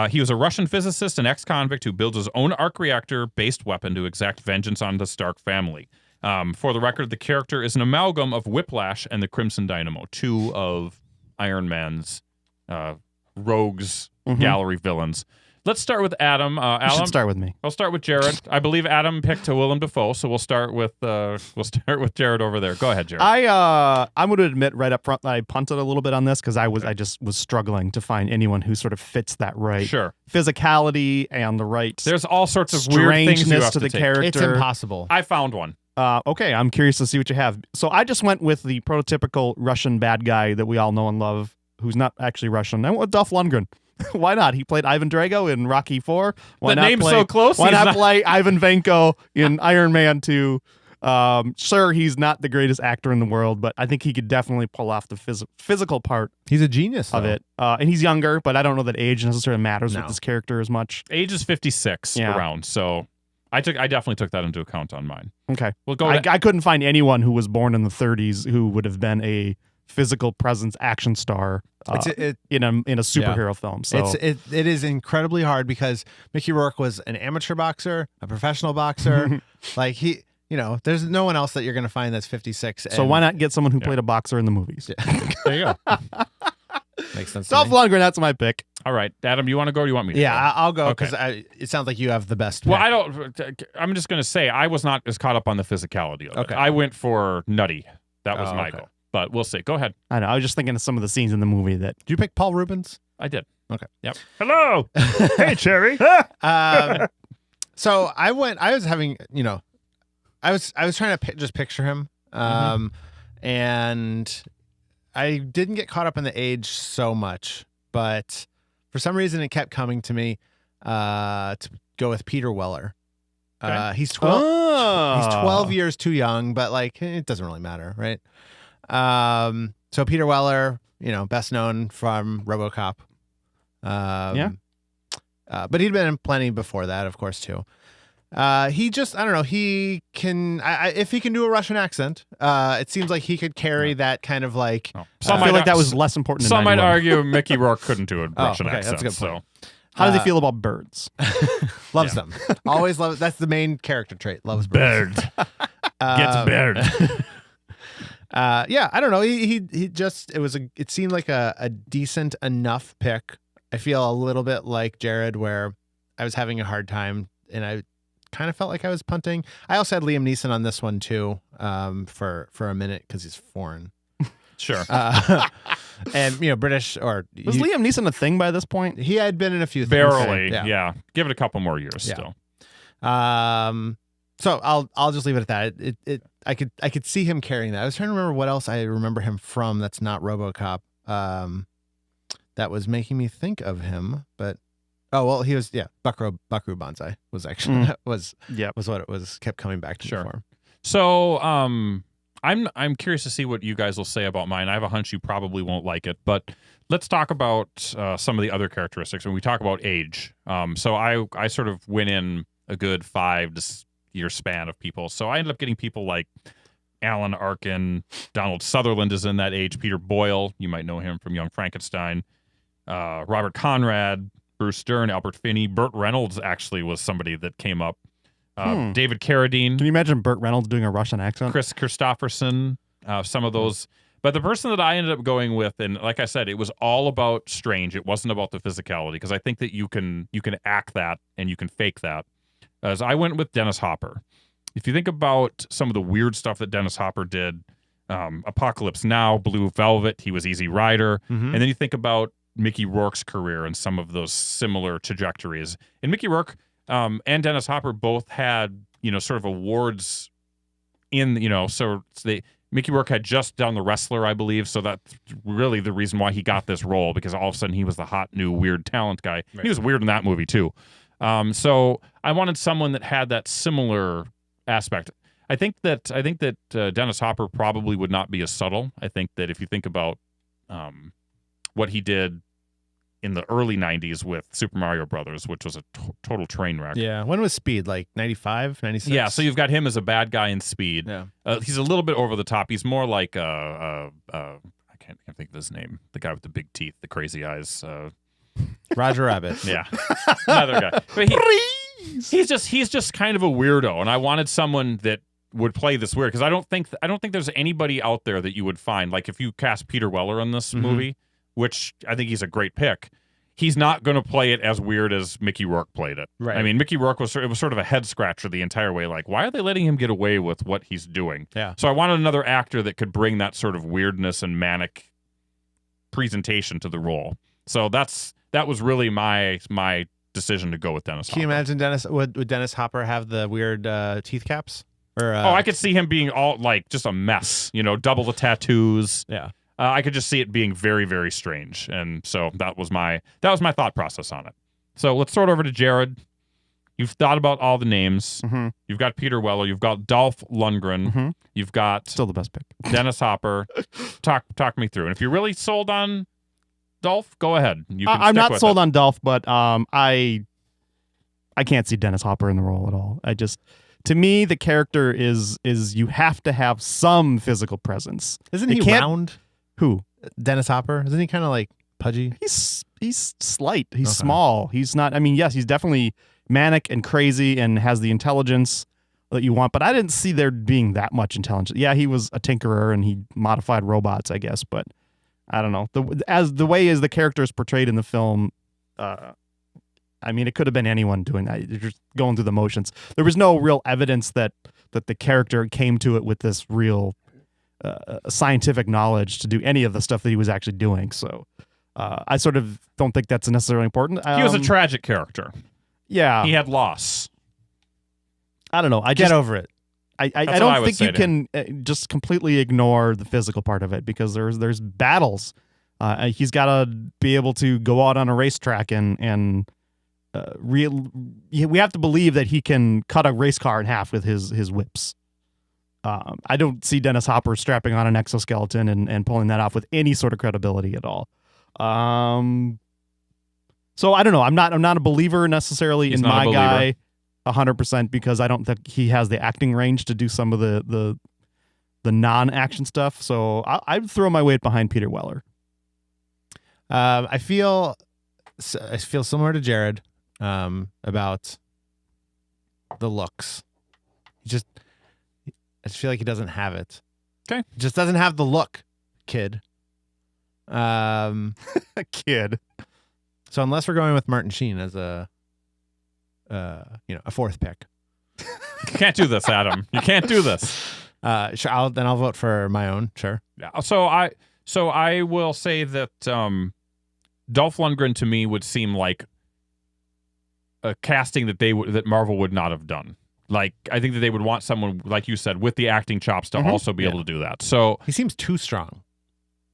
B: He was a Russian physicist and ex-convict who builds his own arc reactor-based weapon to exact vengeance on the Stark family. For the record, the character is an amalgam of Whiplash and the Crimson Dynamo, two of Iron Man's rogues gallery villains. Let's start with Adam.
C: You should start with me.
B: I'll start with Jared. I believe Adam picked Willem Dafoe, so we'll start with Jared over there. Go ahead, Jared.
C: I'm going to admit right up front that I punted a little bit on this because I just was struggling to find anyone who sort of fits that right physicality and the right.
B: There's all sorts of weird things you have
C: to the
B: take.
C: character.
D: It's impossible.
B: I found one.
C: Okay, I'm curious to see what you have. So I just went with the prototypical Russian bad guy that we all know and love, who's not actually Russian. I went with Dolph Lundgren. Why not? He played Ivan Drago in Rocky IV.
B: The name's so close.
C: Why not play Ivan Vanko in Iron Man 2? Sure, he's not the greatest actor in the world, but I think he could definitely pull off the physical part.
D: He's a genius
C: of it. And he's younger, but I don't know that age necessarily matters with this character as much.
B: Age is 56 around, so I definitely took that into account on mine.
C: Okay.
B: We'll go.
C: I couldn't find anyone who was born in the 30s who would have been a physical presence action star in a superhero film. So
D: it is incredibly hard because Mickey Rourke was an amateur boxer, a professional boxer. Like there's no one else that you're going to find that's 56.
C: So why not get someone who played a boxer in the movies?
D: Yeah. There you go. Makes sense.
C: Dolph Lundgren, that's my pick.
B: All right, Adam, you want to go or do you want me to go?
D: Yeah, I'll go because it sounds like you have the best pick.
B: Well, I'm just going to say I was not as caught up on the physicality of it. I went for nutty. That was my goal. But we'll see. Go ahead.
C: I know. I was just thinking of some of the scenes in the movie that.
D: Did you pick Paul Rubens?
B: I did.
D: Okay.
B: Yep. Hello. Hey, Cherry.
D: So I was having, I was trying to just picture him. And I didn't get caught up in the age so much, but for some reason it kept coming to me to go with Peter Weller. Okay. He's 12 years too young, but it doesn't really matter, right? So Peter Weller, best known from RoboCop. But he'd been in plenty before that, of course, too. He just, I don't know, he can, if he can do a Russian accent, it seems like he could carry that kind of like.
C: I feel like that was less important.
B: Some might argue Mickey Rourke couldn't do a Russian accent.
D: That's a good point.
B: So.
C: How does he feel about birds?
D: Loves them. Always loves. That's the main character trait. Loves birds.
B: Gets bird.
D: I don't know. He just it seemed like a decent enough pick. I feel a little bit like Jared, where I was having a hard time, and I kind of felt like I was punting. I also had Liam Neeson on this one too, for a minute because he's foreign.
B: Sure.
D: And British or
C: was Liam Neeson a thing by this point?
D: He had been in a few things.
B: Barely. Yeah. Give it a couple more years still.
D: So I'll just leave it at that. I could see him carrying that. I was trying to remember what else I remember him from that's not RoboCop. That was making me think of him, but he was Buckaroo Banzai was actually was what it was, kept coming back to me for.
B: So I'm curious to see what you guys will say about mine. I have a hunch you probably won't like it, but let's talk about some of the other characteristics when we talk about age. So I sort of went in a good 5-year span of people. So I ended up getting people like Alan Arkin, Donald Sutherland is in that age, Peter Boyle, you might know him from Young Frankenstein, Robert Conrad, Bruce Dern, Albert Finney, Burt Reynolds actually was somebody that came up. David Carradine.
C: Can you imagine Burt Reynolds doing a Russian accent?
B: Chris Christopherson, some of those. But the person that I ended up going with, and like I said, it was all about Strange. It wasn't about the physicality, because I think that you can act that and you can fake that. As I went with Dennis Hopper. If you think about some of the weird stuff that Dennis Hopper did, Apocalypse Now, Blue Velvet, he was Easy Rider, and then you think about Mickey Rourke's career and some of those similar trajectories. And Mickey Rourke and Dennis Hopper both had, sort of awards in, Mickey Rourke had just done The Wrestler, I believe, so that's really the reason why he got this role, because all of a sudden he was the hot, new, weird talent guy. Right. He was weird in that movie, too. So I wanted someone that had that similar aspect. I think that Dennis Hopper probably would not be as subtle. I think that if you think about what he did in the early 90s with Super Mario Brothers, which was a total train wreck.
D: Yeah. When was Speed? Like 95, 96?
B: Yeah, so you've got him as a bad guy in Speed.
D: Yeah.
B: He's a little bit over the top. He's more like I can't think of his name. The guy with the big teeth, the crazy eyes.
D: Roger Rabbit.
B: Yeah, another guy. But he's just kind of a weirdo, and I wanted someone that would play this weird because I don't think there's anybody out there that you would find, like if you cast Peter Weller in this movie, which I think he's a great pick. He's not going to play it as weird as Mickey Rourke played it.
D: Right.
B: I mean, Mickey Rourke was sort of a head scratcher the entire way. Like, why are they letting him get away with what he's doing?
D: Yeah.
B: So I wanted another actor that could bring that sort of weirdness and manic presentation to the role. So that was really my decision to go with Dennis
D: Can you
B: Hopper.
D: imagine would Dennis Hopper have the weird teeth caps? Or
B: I could see him being all like just a mess, double the tattoos.
D: Yeah.
B: I could just see it being very, very strange, and so that was my thought process on it. So let's throw it over to Jared. You've thought about all the names.
C: Mm-hmm.
B: You've got Peter Weller. You've got Dolph Lundgren.
C: Mm-hmm.
B: You've got
C: Still the best pick.
B: Dennis Hopper. Talk me through. And if you're really sold on Dolph, go ahead. You can
C: I'm
B: stick
C: not
B: with
C: sold
B: it.
C: on Dolph, but I can't see Dennis Hopper in the role at all. To me, the character is you have to have some physical presence.
D: Isn't
C: It
D: he
C: can't-
D: round?
C: Who?
D: Dennis Hopper? Isn't he kind of like pudgy?
C: He's slight. He's
D: Okay.
C: small. He's not. I mean, yes, he's definitely manic and crazy and has the intelligence that you want. But I didn't see there being that much intelligence. Yeah, he was a tinkerer and he modified robots, I guess. But I don't know. The way the character is portrayed in the film. I mean, it could have been anyone doing that. You're just going through the motions. There was no real evidence that the character came to it with this real scientific knowledge to do any of the stuff that he was actually doing. So I sort of don't think that's necessarily important.
B: He was a tragic character.
C: Yeah.
B: He had loss.
C: I don't know.
D: Get over it.
C: I
B: what I
C: don't
B: would
C: think
B: say
C: you
B: to
C: can just completely ignore the physical part of it because there's battles. He's got to be able to go out on a racetrack and we have to believe that he can cut a race car in half with his whips. I don't see Dennis Hopper strapping on an exoskeleton and pulling that off with any sort of credibility at all. So I don't know. I'm not a believer necessarily
B: He's
C: in
B: not a
C: my
B: believer.
C: guy 100% because I don't think he has the acting range to do some of the non-action stuff. So I'd throw my weight behind Peter Weller.
D: I feel similar to Jared about the looks. I just feel like he doesn't have it.
B: Okay.
D: He just doesn't have the look, kid.
C: A kid.
D: So unless we're going with Martin Sheen as a fourth pick,
B: You can't do this, Adam. You can't do this.
D: sure. I'll vote for my own. Sure.
B: Yeah. So I will say that Dolph Lundgren to me would seem like a casting that Marvel would not have done. Like, I think that they would want someone, like you said, with the acting chops to also be able to do that. So
D: He seems too strong,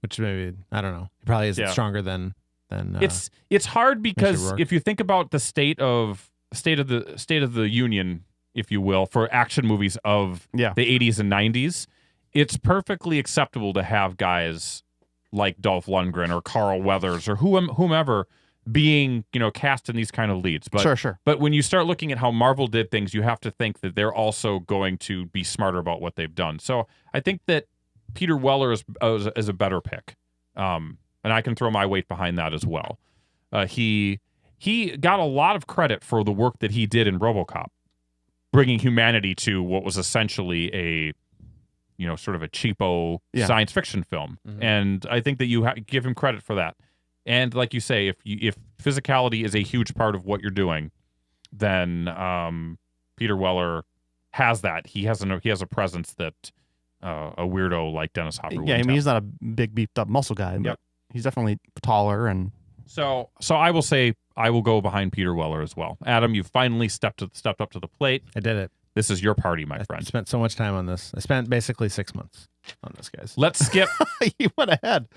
D: which maybe I don't know. He probably isn't stronger than.
B: it's hard because
D: Rourke.
B: if you think about the state of the union, if you will, for action movies of the 80s and 90s, it's perfectly acceptable to have guys like Dolph Lundgren or Carl Weathers or whomever being, cast in these kind of leads. But
C: Sure.
B: But when you start looking at how Marvel did things, you have to think that they're also going to be smarter about what they've done. So I think that Peter Weller is a better pick. And I can throw my weight behind that as well. He got a lot of credit for the work that he did in RoboCop, bringing humanity to what was essentially a sort of a cheapo science fiction film.
D: Mm-hmm.
B: And I think that you give him credit for that. And like you say, if physicality is a huge part of what you're doing, then Peter Weller has that. He has a presence that a weirdo like Dennis Hopper wouldn't
C: Yeah, I mean,
B: have.
C: he's not a big beefed up muscle guy, but he's definitely taller and.
B: So I will say I will go behind Peter Weller as well. Adam, you finally stepped up to the plate.
D: I did it.
B: This is your party, my
D: I
B: friend.
D: spent so much time on this. I spent basically 6 months on this, guys.
B: Let's skip.
C: You went ahead.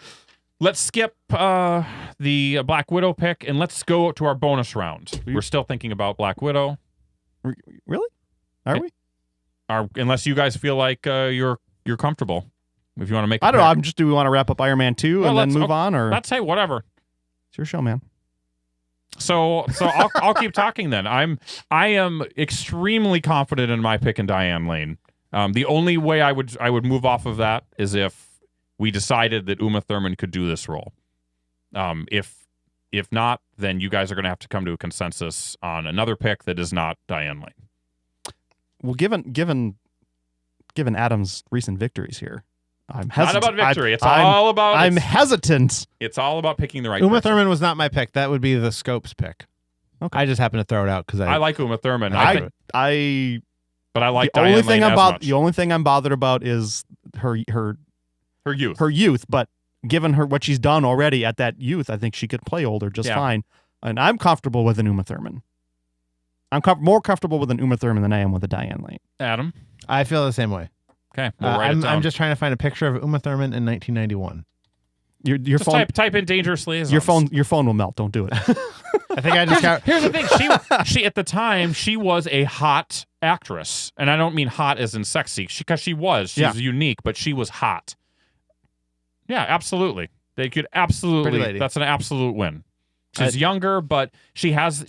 B: Let's skip the Black Widow pick and let's go to our bonus round. We're still thinking about Black Widow.
C: Really? Are we?
B: unless you guys feel like you're comfortable. If you want to make,
C: I don't know. Do we want to wrap up Iron Man 2 and then move on, or
B: let's say whatever.
C: It's your show, man.
B: So I'll keep talking then. I am extremely confident in my pick in Diane Lane. The only way I would move off of that is if we decided that Uma Thurman could do this role. If not, then you guys are going to have to come to a consensus on another pick that is not Diane Lane.
C: Well, given Adam's recent victories here, I'm hesitant.
B: Not about victory. I'm
C: hesitant.
B: It's all about picking the right
D: Uma
B: person.
D: Thurman was not my pick. That would be the Scopes pick.
C: Okay.
D: I just happened to throw it out because
B: I like Uma Thurman.
C: But I like
B: the only thing
C: the only thing I'm bothered about is her youth. But given her what she's done already at that youth, I think she could play older just fine. And I'm comfortable with an Uma Thurman. I'm more comfortable with an Uma Thurman than I am with a Diane Lane.
B: Adam,
D: I feel the same way.
B: Okay, we'll write it down.
D: I'm just trying to find a picture of Uma Thurman in 1991.
C: Your
B: just
C: phone
B: type in Dangerous Liaisons.
C: Your phone will melt. Don't do it.
D: I think I just got.
B: Here's the thing. She at the time she was a hot actress, and I don't mean hot as in sexy. Because she was unique, but she was hot. Yeah, absolutely. They could absolutely. That's an absolute win. She's younger, but she has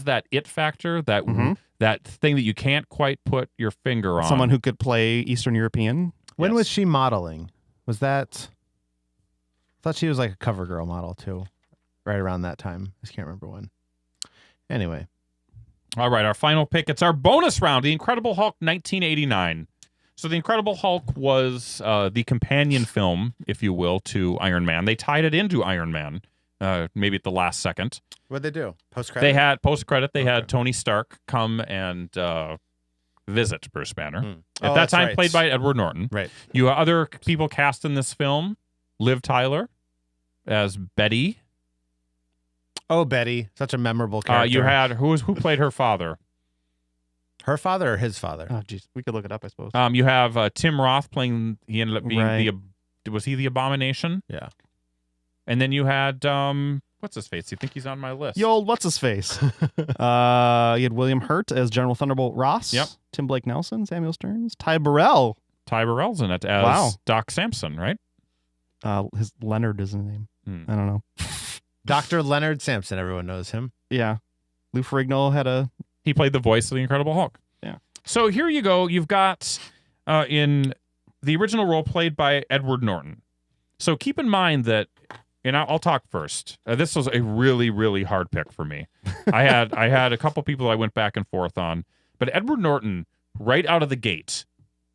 B: that it factor, that that thing that you can't quite put your finger on.
C: Someone who could play Eastern European.
D: When was she modeling? Was that? I thought she was like a cover girl model too, right around that time. I just can't remember when. Anyway.
B: All right, our final pick. It's our bonus round, The Incredible Hulk 1989. So The Incredible Hulk was the companion film, if you will, to Iron Man. They tied it into Iron Man, maybe at the last second.
D: What'd they do? Post-credit?
B: They had post-credit. They had Tony Stark come and visit Bruce Banner. At that time, played by Edward Norton.
D: Right.
B: You have other people cast in this film. Liv Tyler as Betty.
D: Oh, Betty. Such a memorable character.
B: You had, who played her father?
D: Her father or his father?
C: Oh, geez. We could look it up, I suppose.
B: You have Tim Roth playing, he ended up being was he the Abomination?
D: Yeah.
B: And then you had, what's his face? You think he's on my list?
C: The old what's his face? You had William Hurt as General Thunderbolt Ross.
B: Yep.
C: Tim Blake Nelson, Samuel Stearns, Ty Burrell.
B: Ty Burrell's in it as Doc Samson, right?
C: His Leonard is his name. I don't know.
D: Dr. Leonard Sampson, everyone knows him.
C: Yeah. Lou Ferrigno
B: he played the voice of the Incredible Hulk.
C: Yeah.
B: So here you go. You've got in the original role played by Edward Norton. So keep in mind that, and I'll talk first. This was a really, really hard pick for me. I had a couple people I went back and forth on, but Edward Norton, right out of the gate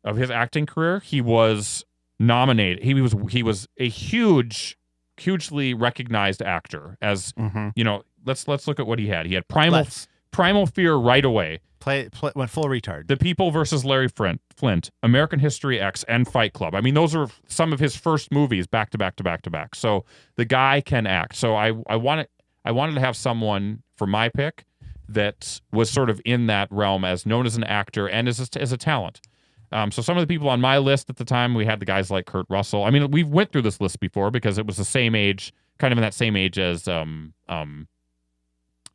B: of his acting career, he was nominated. He was a hugely recognized actor. As you know, let's look at what he had. He had Primal Fear right away.
D: Went full retard.
B: The People versus Larry Flint, American History X, and Fight Club. I mean, those are some of his first movies back to back to back to back. So the guy can act. So I wanted to have someone for my pick that was sort of in that realm, as known as an actor and as a talent. So some of the people on my list at the time, we had the guys like Kurt Russell. I mean, we went through this list before because it was the same age, kind of in that same age as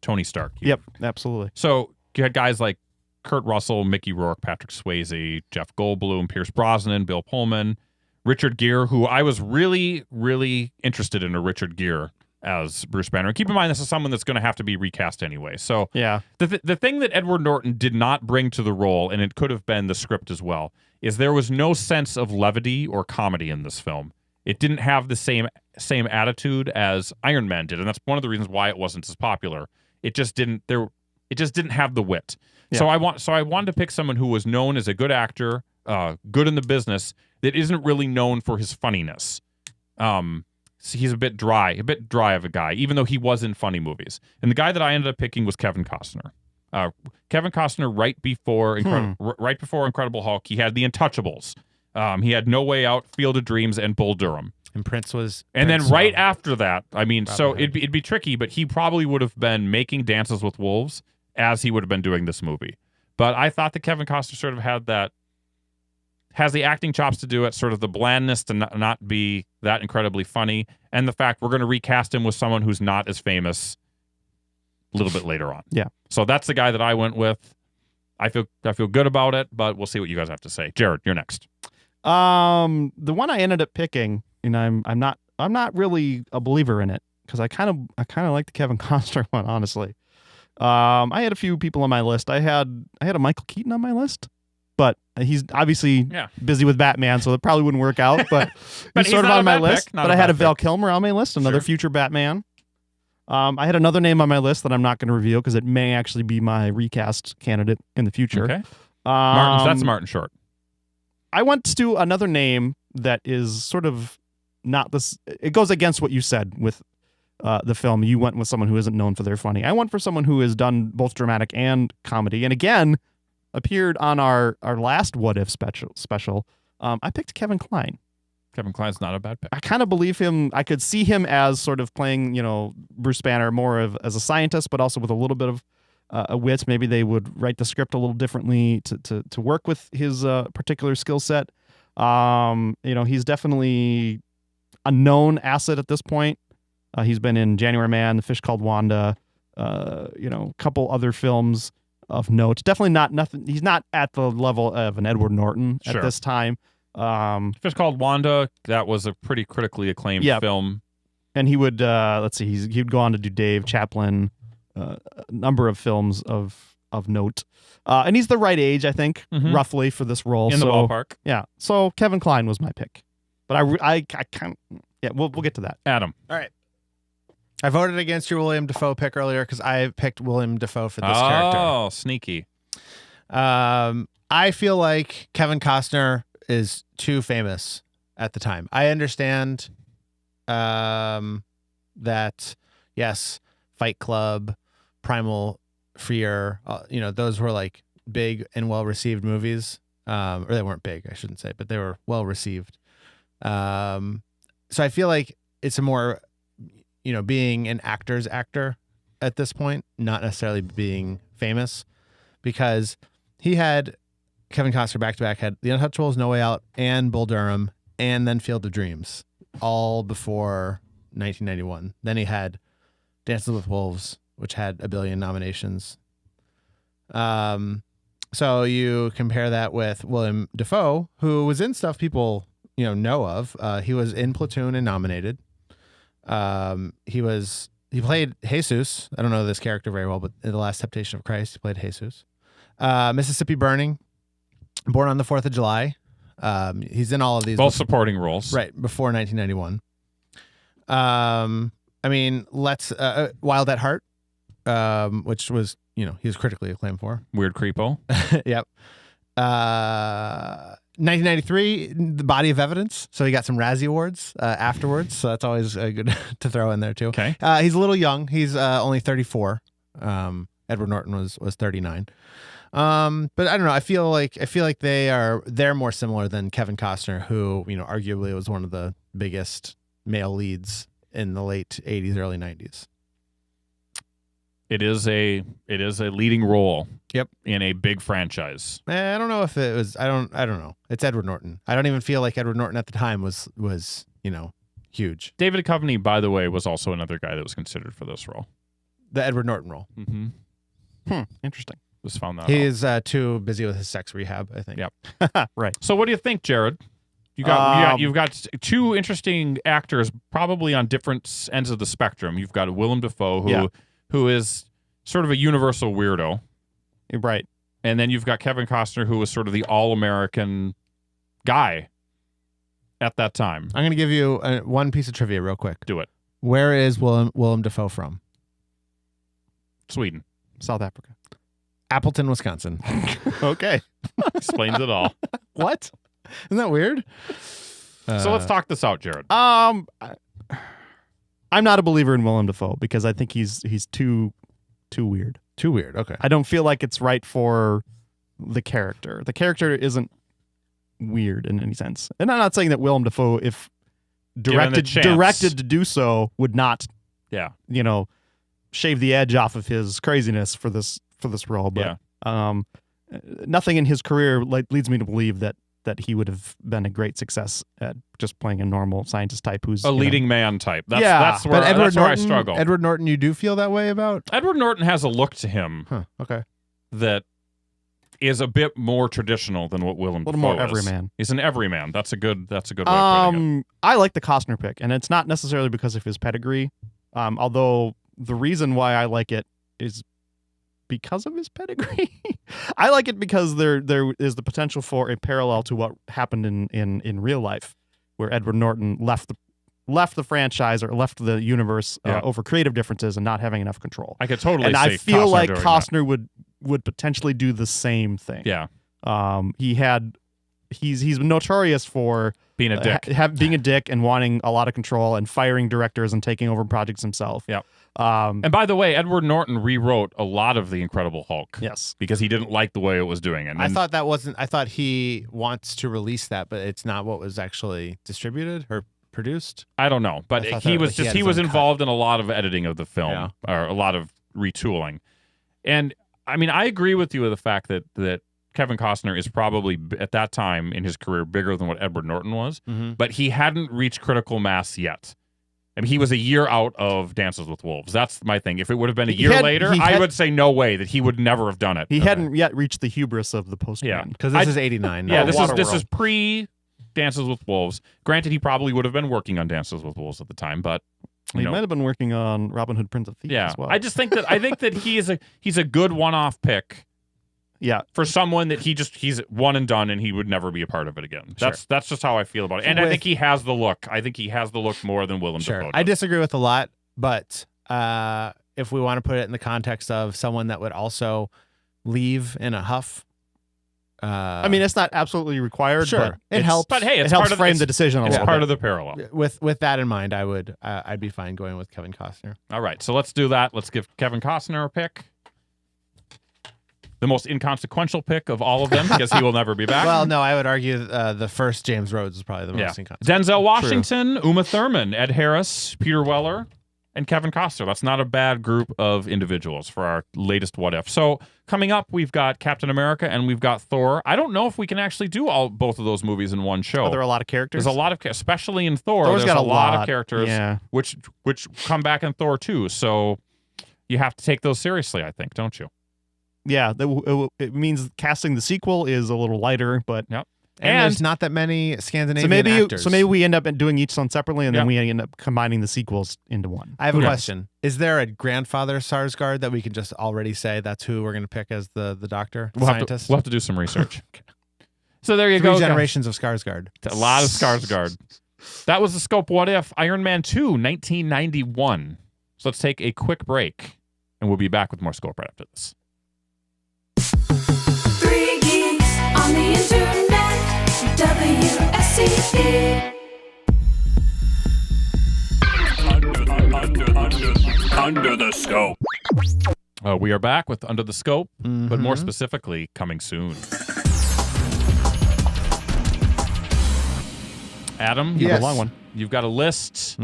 B: Tony Stark.
C: Yep, absolutely.
B: So you had guys like Kurt Russell, Mickey Rourke, Patrick Swayze, Jeff Goldblum, Pierce Brosnan, Bill Pullman, Richard Gere, who I was really, really interested in a Richard Gere as Bruce Banner. And keep in mind, this is someone that's going to have to be recast anyway. So
C: yeah,
B: the thing that Edward Norton did not bring to the role, and it could have been the script as well, is there was no sense of levity or comedy in this film. It didn't have the same attitude as Iron Man did, and that's one of the reasons why it wasn't as popular. It just didn't have the wit. Yeah. So I wanted to pick someone who was known as a good actor, good in the business, that isn't really known for his funniness. So he's a bit dry of a guy, even though he was in funny movies. And the guy that I ended up picking was Kevin Costner. Kevin Costner, right before Incredible Hulk, he had The Untouchables. He had No Way Out, Field of Dreams, and Bull Durham.
D: And Prince was.
B: And then right after that, I mean, so it'd be tricky, but he probably would have been making Dances with Wolves as he would have been doing this movie. But I thought that Kevin Costner sort of has the acting chops to do it, sort of the blandness to not be that incredibly funny, and the fact we're going to recast him with someone who's not as famous a little bit later on.
C: Yeah.
B: So that's the guy that I went with. I feel good about it, but we'll see what you guys have to say. Jared, you're next.
C: The one I ended up picking, and I'm not really a believer in it because I kind of like the Kevin Costner one, honestly. I had a few people on my list. I had a Michael Keaton on my list, but he's obviously busy with Batman, so it probably wouldn't work out. But, he's sort of on my list. But I had a Val Kilmer on my list, another future Batman. I had another name on my list that I'm not going to reveal because it may actually be my recast candidate in the future.
B: Okay. That's Martin Short.
C: I went to another name that is sort of not this. It goes against what you said with the film. You went with someone who isn't known for their funny. I went for someone who has done both dramatic and comedy, and again appeared on our last What If special. I picked Kevin Kline.
B: Kevin Kline's not a bad pick.
C: I kind of believe him. I could see him as sort of playing, Bruce Banner more as a scientist, but also with a little bit of a wit. Maybe they would write the script a little differently to work with his particular skill set. He's definitely a known asset at this point. He's been in January Man, The Fish Called Wanda, a couple other films of note. Definitely not nothing. He's not at the level of an Edward Norton at this time.
B: Fish Called Wanda, that was a pretty critically acclaimed film.
C: And he would he'd go on to do Dave, Chaplin, a number of films of note. And he's the right age, I think, roughly for this role.
B: In the ballpark.
C: Yeah. So Kevin Kline was my pick. But I kind of, we'll get to that.
B: Adam.
D: All right. I voted against your William Dafoe pick earlier because I picked William Dafoe for this character.
B: Oh, sneaky.
D: I feel like Kevin Costner is too famous at the time. I understand that, yes, Fight Club, Primal Fear, those were like big and well-received movies. Or they weren't big, I shouldn't say, but they were well-received. So I feel like it's a more, being an actor's actor at this point, not necessarily being famous, because he had Kevin Costner back-to-back had The Untouchables, No Way Out, and Bull Durham, and then Field of Dreams, all before 1991. Then he had Dances with Wolves, which had a billion nominations. So you compare that with William Dafoe, who was in stuff people know of. He was in Platoon and nominated. He played Jesus. I don't know this character very well, but in The Last Temptation of Christ, he played Jesus. Mississippi Burning, Born on the 4th of July. He's in all of these.
B: Both supporting roles.
D: Right, before 1991. Wild at Heart, which was, he was critically acclaimed for.
B: Weird Creepo.
D: Yep. 1993, The Body of Evidence. So he got some Razzie Awards afterwards. So that's always good to throw in there too.
B: Okay.
D: He's a little young. He's only 34. Edward Norton was 39. But I don't know. I feel like they're more similar than Kevin Costner, who arguably was one of the biggest male leads in the late 80s, early 90s.
B: It is a leading role.
D: Yep.
B: In a big franchise.
D: I don't know if it was. I don't know. It's Edward Norton. I don't even feel like Edward Norton at the time was huge.
B: David Duchovny, by the way, was also another guy that was considered for this role.
D: The Edward Norton role.
B: Mm-hmm.
C: Interesting.
B: Just found that.
D: He is too busy with his sex rehab, I think.
B: Yep.
C: Right.
B: So what do you think, Jared? You've got two interesting actors, probably on different ends of the spectrum. You've got Willem Dafoe, who is sort of a universal weirdo.
C: Right.
B: And then you've got Kevin Costner, who was sort of the all-American guy at that time.
D: I'm going to give you one piece of trivia real quick.
B: Do it.
D: Where is Willem Dafoe from?
B: Sweden.
C: South Africa.
D: Appleton, Wisconsin.
C: Okay.
B: Explains it all.
D: What? Isn't that weird?
B: So let's talk this out, Jared.
C: I'm not a believer in Willem Dafoe because I think he's too weird.
D: Too weird. Okay.
C: I don't feel like it's right for the character. The character isn't weird in any sense. And I'm not saying that Willem Dafoe, if directed to do so, would not, shave the edge off of his craziness for this role. But nothing in his career leads me to believe that he would have been a great success at just playing a normal scientist type who's
B: a leading man type. That's where I struggle.
D: Edward Norton, you do feel that way about?
B: Edward Norton has a look to him
D: okay.
B: that is a bit more traditional than what Willem Dafoe
C: little more
B: is.
C: everyman.
B: He's an everyman. That's a good way of putting it.
C: I like the Costner pick, and it's not necessarily because of his pedigree. Although the reason why I like it is because of his pedigree. I like it because there is the potential for a parallel to what happened in real life, where Edward Norton left the franchise or left the universe over creative differences and not having enough control.
B: I could totally
C: and
B: see
C: I feel
B: Costner
C: like
B: doing
C: Costner would potentially do the same thing.
B: Yeah.
C: He's notorious for
B: being a dick.
C: Being a dick and wanting a lot of control and firing directors and taking over projects himself.
B: Yeah. And by the way, Edward Norton rewrote a lot of the Incredible Hulk.
C: Yes.
B: Because he didn't like the way it was doing it.
D: I thought he wants to release that, but it's not what was actually distributed or produced.
B: I don't know, but he was involved in a lot of editing of the film, or a lot of retooling. And I mean, I agree with you with the fact that Kevin Costner is probably at that time in his career bigger than what Edward Norton was, but he hadn't reached critical mass yet. I mean, he was a year out of Dances with Wolves. That's my thing. If it would have been a year later, I would say no way that he would never have done it.
C: He hadn't yet reached the hubris of the Postman.
B: Yeah,
D: because this is 89.
B: Yeah, this is pre Dances with Wolves. Granted, he probably would have been working on Dances with Wolves at the time, but
C: he might have been working on Robin Hood, Prince of Thieves as well.
B: I just think that he's a good one-off pick.
C: Yeah,
B: for someone that he's one and done, and he would never be a part of it again. That's just how I feel about it. And I think he has the look. I think he has the look more than Willem Dafoe does.
D: I disagree with a lot, but if we want to put it in the context of someone that would also leave in a huff,
C: I mean, it's not absolutely required. But
D: it helps.
B: But hey,
C: it helps frame the decision a little bit.
B: It's part of the parallel.
D: With that in mind, I'd be fine going with Kevin Costner.
B: All right, so let's do that. Let's give Kevin Costner a pick. The most inconsequential pick of all of them because he will never be back.
D: Well, no, I would argue the first James Rhodes is probably the most inconsequential.
B: Denzel Washington, Uma Thurman, Ed Harris, Peter Weller, and Kevin Costner. That's not a bad group of individuals for our latest What If. So coming up, we've got Captain America and we've got Thor. I don't know if we can actually do both of those movies in one show.
C: Are there a lot of characters?
B: There's a lot of, especially in Thor.
C: Thor's
B: there's
C: got
B: a lot of characters, which come back in Thor too. So you have to take those seriously, I think, don't you?
C: Yeah, it means casting the sequel is a little lighter, but
B: and
D: there's not that many Scandinavian actors.
C: So maybe we end up doing each one separately, and then we end up combining the sequels into one.
D: I have a question. Is there a grandfather Sarsgaard that we can just already say that's who we're going to pick as the doctor, scientist?
B: We'll have to do some research. So there you go.
D: 3 generations of Skarsgård.
B: A lot of Skarsgård. That was the Scope What If, Iron Man 2, 1991. So let's take a quick break, and we'll be back with more Scope right after this.
I: 3 geeks on the internet, WSCE.
F: Under the Scope.
B: We are back with Under the Scope, but more specifically, coming soon. Adam,
C: you have a long one.
B: You've got a list.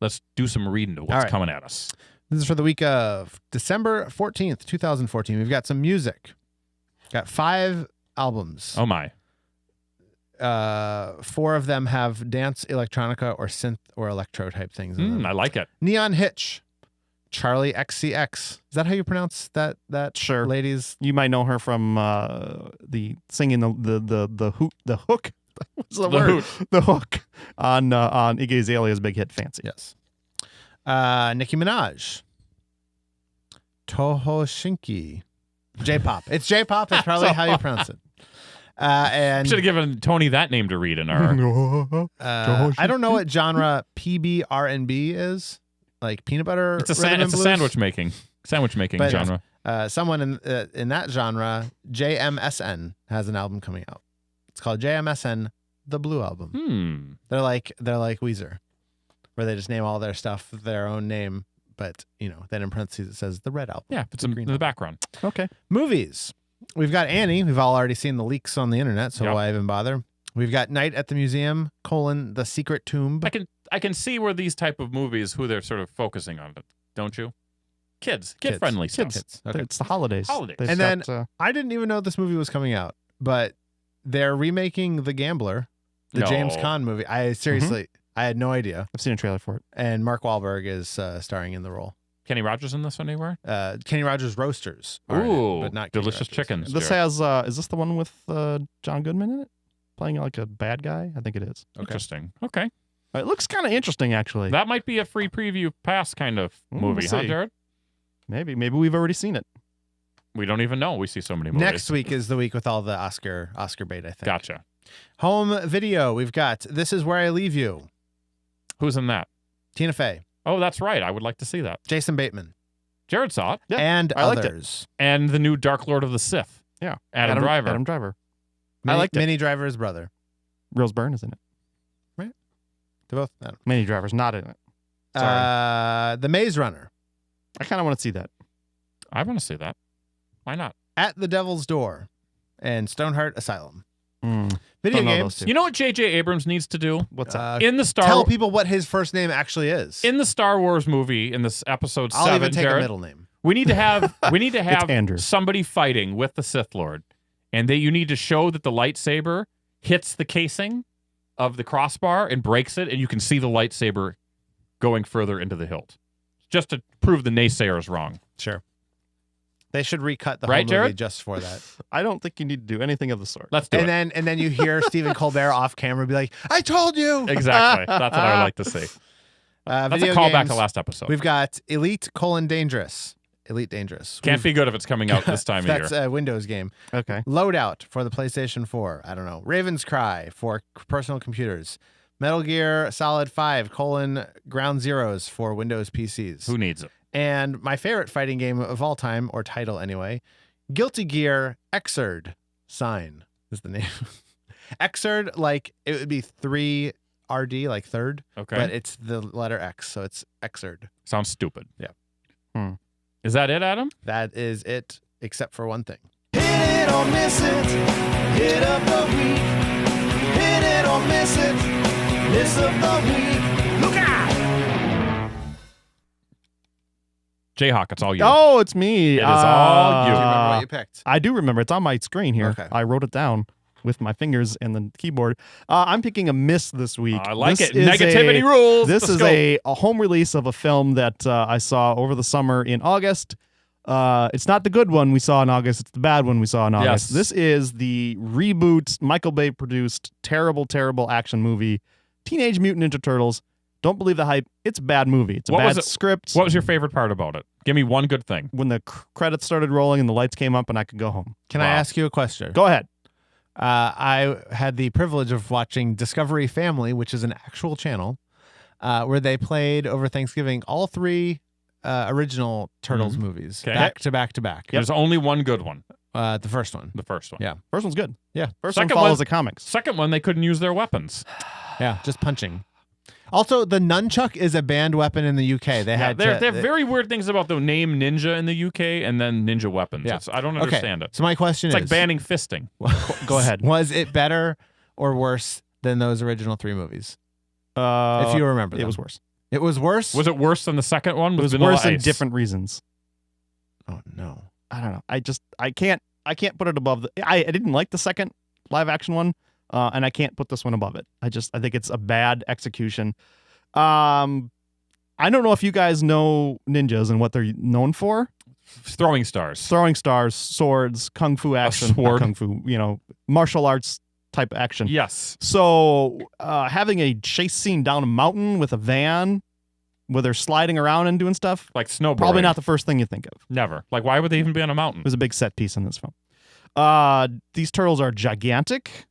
B: Let's do some reading to what's coming at us.
D: This is for the week of December 14th, 2014. We've got some music. Got 5 albums.
B: Oh, my.
D: 4 of them have dance, electronica, or synth or electro type things in them.
B: I like it.
D: Neon Hitch, Charlie XCX. Is that how you pronounce that?
C: Sure,
D: ladies.
C: You might know her from the singing the hook. What's the word?
B: Hoot.
C: The hook on Iggy Azalea's big hit "Fancy."
D: Yes. Nicki Minaj, Toho J-pop. It's J-pop. That's probably how you pronounce it. And
B: should have given Tony that name to read in our.
D: I don't know what genre PB-R&B is. Like peanut butter.
B: It's a sandwich making genre.
D: Someone in that genre, JMSN, has an album coming out. It's called JMSN, the Blue Album. They're like Weezer, where they just name all their stuff their own name, but then in parentheses it says the Red Album.
B: Yeah, it's in the background.
C: Okay.
D: Movies. We've got Annie. We've all already seen the leaks on the internet, so why even bother? We've got Night at the Museum, The Secret Tomb.
B: I can see where these type of movies, who they're sort of focusing on, don't you? Kid-friendly stuff.
D: Kids. Okay.
C: It's the holidays.
D: And then I didn't even know this movie was coming out, but they're remaking The Gambler, the James Caan movie. I seriously, I had no idea.
C: I've seen a trailer for it.
D: And Mark Wahlberg is starring in the role.
B: Kenny Rogers in this one anywhere?
D: Kenny Rogers Roasters. are in it,
B: Ooh,
D: but not Kenny
B: delicious
D: Rogers.
B: chickens.
C: This
B: Jared.
C: has is this the one with John Goodman in it, playing like a bad guy? I think it is.
B: Interesting. Okay.
C: It looks kind of interesting, actually.
B: That might be a free preview pass kind of movie,
C: we'll
B: huh,
C: see.
B: Jared?
C: Maybe we've already seen it.
B: We don't even know. We see so many movies.
D: Next week is the week with all the Oscar bait, I think.
B: Gotcha.
D: Home video. We've got This Is Where I Leave You.
B: Who's in that?
D: Tina Fey,
B: Oh, that's right. I would like to see that.
D: Jason Bateman,
B: Jared saw it.
C: Yeah,
D: and
C: I liked it.
D: others.
B: And the new Dark Lord of the Sith.
C: Yeah,
B: Adam Driver.
C: Adam Driver.
D: Minnie,
C: liked it.
D: Minnie Driver's brother.
C: Rose Byrne is in it.
D: They're both. I don't
C: Minnie Driver's not in it.
D: know.
C: Sorry.
D: The Maze Runner.
C: I kind of want to see that.
B: I want to see that. Why not?
D: At the Devil's Door, and Stoneheart Asylum.
C: Mm.
D: Video
C: Don't know
D: games.
C: those two.
B: You know what J.J. Abrams needs to do?
C: What's that?
B: In the Star
D: Tell people what his first name actually is.
B: in the Star Wars movie, in this episode
D: I'll
B: 7,
D: even take
B: Jared,
D: a middle name.
B: we need to have
C: Andrew.
B: somebody fighting with the Sith Lord, and you need to show that the lightsaber hits the casing of the crossbar and breaks it, and you can see the lightsaber going further into the hilt, just to prove the naysayers wrong.
D: Sure. They should recut the
B: Right,
D: whole movie
B: Jared?
D: just for that.
C: I don't think you need to do anything of the sort.
B: Let's do it.
D: And then you hear Stephen Colbert off camera be like, "I told you."
B: Exactly. That's what I like to see. That's
D: Video
B: a callback
D: games.
B: to last episode.
D: We've got Elite: Dangerous. Elite Dangerous.
B: Can't be good if it's coming out this time of
D: That's
B: year.
D: a Windows game.
C: Okay.
D: Loadout for the PlayStation 4. I don't know. Raven's Cry for personal computers. Metal Gear Solid 5: Ground Zeroes for Windows PCs.
B: Who needs it?
D: And my favorite fighting game of all time, or title anyway, Guilty Gear Xrd. Sign is the name. Xrd, like it would be 3RD, like third,
B: Okay.
D: but it's the letter X, so it's Xrd.
B: Sounds stupid.
D: Yeah.
B: Is that it, Adam?
D: That is it, except for one thing.
J: Hit it or miss it. Hit of the week. Hit it or miss it. Miss of the week. Look out!
B: Jayhawk, it's all you.
C: Oh, it's me.
B: It is all
D: Do
B: you.
D: you remember what you picked?
C: I do remember. It's on my screen here.
D: Okay.
C: I wrote it down with my fingers and the keyboard. I'm picking a miss this week.
B: I like
C: This
B: it.
C: is
B: Negativity rules.
C: This
B: The
C: is
B: scope.
C: a home release of a film that I saw over the summer in August. It's not the good one we saw in August. It's the bad one we saw in August.
B: Yes.
C: This is the reboot, Michael Bay produced, terrible, terrible action movie, Teenage Mutant Ninja Turtles. Don't believe the hype. It's a bad movie. It's a
B: What was
C: bad
B: it-
C: script.
B: What was your favorite part about it? Give me one good thing.
C: When the credits started rolling and the lights came up and I could go home.
D: Can I
B: Wow.
D: ask you a question?
C: Go ahead.
D: I had the privilege of watching Discovery Family, which is an actual channel, where they played over Thanksgiving all three original Turtles movies
B: Okay.
D: back to back to back.
B: There's only one good one.
D: The first one.
B: The first one.
D: Yeah.
C: First one's good.
D: Yeah.
C: First
B: Second
C: one follows
B: one-
C: the comics.
B: Second one, they couldn't use their weapons.
D: Yeah, just punching. Also, the nunchuck is a banned weapon in the UK. They had
B: They have
D: to,
B: very weird things about the name ninja in the UK and then ninja weapons.
D: Yeah.
B: I don't understand it.
D: So my question
B: It's
D: is,
B: like banning fisting.
C: Go ahead.
D: Was it better or worse than those original three movies? If you remember them.
C: It was worse.
D: It was worse?
B: Was it worse than the second one?
C: It
B: with
C: was
B: Vanilla
C: worse in
B: Ice?
C: different reasons.
D: Oh, no.
C: I don't know. I can't put it above I didn't like the second live action one, and I can't put this one above it. I think it's a bad execution. I don't know if you guys know ninjas and what they're known for.
B: Throwing stars.
C: Throwing stars, swords, kung fu action, not
B: sword.
C: kung fu, martial arts type action.
B: Yes.
C: So having a chase scene down a mountain with a van where they're sliding around and doing stuff,
B: Like snowboarding.
C: probably not the first thing you think of.
B: Never. Like, why would they even be on a mountain?
C: It was a big set piece in this film. These turtles are gigantic.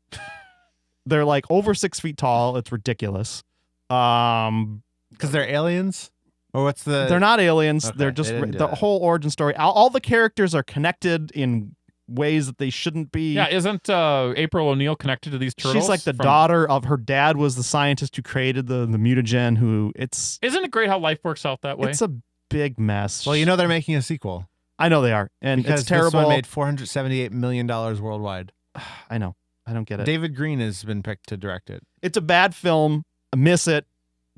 C: They're like over 6 feet tall. It's ridiculous.
D: Because they're aliens? Or what's the...
C: They're not aliens.
D: Okay,
C: They're
D: they
C: just
D: didn't do
C: the
D: that.
C: whole origin story. All the characters are connected in ways that they shouldn't be.
B: Yeah, isn't April O'Neil connected to these turtles?
C: She's like the
B: from-
C: daughter of her dad was the scientist who created the mutagen.
B: Isn't it great how life works out that way?
C: It's a big mess.
D: Well, they're making a sequel.
C: I know they are, and
D: Because
C: it's terrible.
D: this one made $478 million worldwide.
C: I know. I don't get it.
D: David Green has been picked to direct it.
C: It's a bad film. I miss it.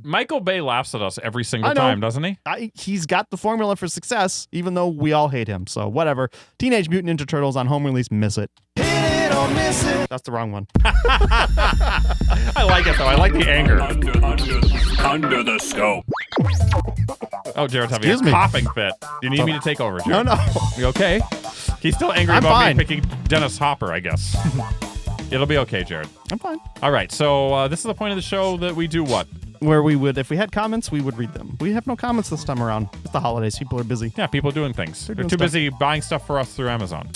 B: Michael Bay laughs at us every single
C: I know.
B: time, doesn't he?
C: He's got the formula for success, even though we all hate him. So whatever. Teenage Mutant Ninja Turtles on home release. Miss it.
J: Hit it or miss it.
C: That's the wrong one.
B: I like it, though. I like the anger.
F: Under the scope.
B: Oh, Jared's having
C: Excuse
B: a
C: me.
B: coughing fit. Do you need me to take over, Jared?
C: No.
B: You okay? He's still angry
C: I'm
B: about
C: fine.
B: me picking Dennis Hopper, I guess. It'll be okay, Jared.
C: I'm fine.
B: All right, so this is the point of the show that we do what?
C: Where we would, if we had comments, we would read them. We have no comments this time around. It's the holidays. People are busy.
B: Yeah, people doing things. They're
C: doing
B: too
C: stuff.
B: busy buying stuff for us through Amazon.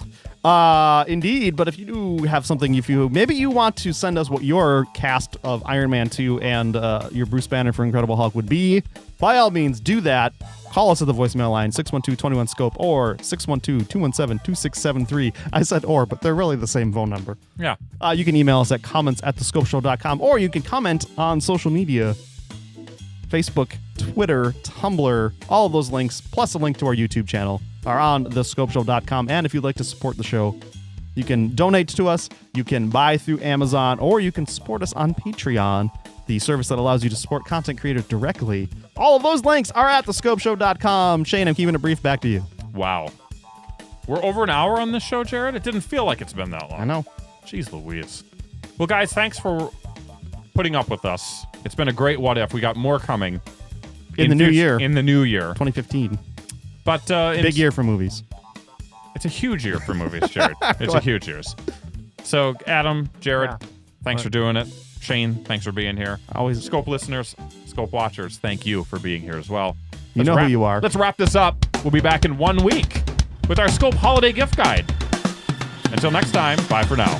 C: Indeed. But if you do have something, maybe you want to send us what your cast of Iron Man 2 and your Bruce Banner for Incredible Hulk would be, by all means, do that. Call us at the voicemail line, 612-21-SCOPE or 612-217-2673. I said or, but they're really the same phone number.
B: Yeah.
C: You can email us at comments@thescopeshow.com, or you can comment on social media, Facebook, Twitter, Tumblr. All of those links, plus a link to our YouTube channel, are on thescopeshow.com. And if you'd like to support the show, you can donate to us, you can buy through Amazon, or you can support us on Patreon, the service that allows you to support content creators directly. All of those links are at thescopeshow.com. Shane, I'm keeping it brief. Back to you.
B: Wow. We're over an hour on this show, Jared? It didn't feel like it's been that long.
C: I know.
B: Jeez Louise. Well, guys, thanks for putting up with us. It's been a great what if. We got more coming.
C: In the new year.
B: In the new year.
C: 2015.
B: But
C: big year for movies.
B: It's a huge year for movies, Jared. It's a huge year. So, Adam, Jared, thanks for doing it. Shane, thanks for being here.
C: Always.
B: Scope listeners, Scope watchers, thank you for being here as well.
C: You know who you are.
B: Let's wrap this up. We'll be back in 1 week with our Scope Holiday Gift Guide. Until next time, bye for now.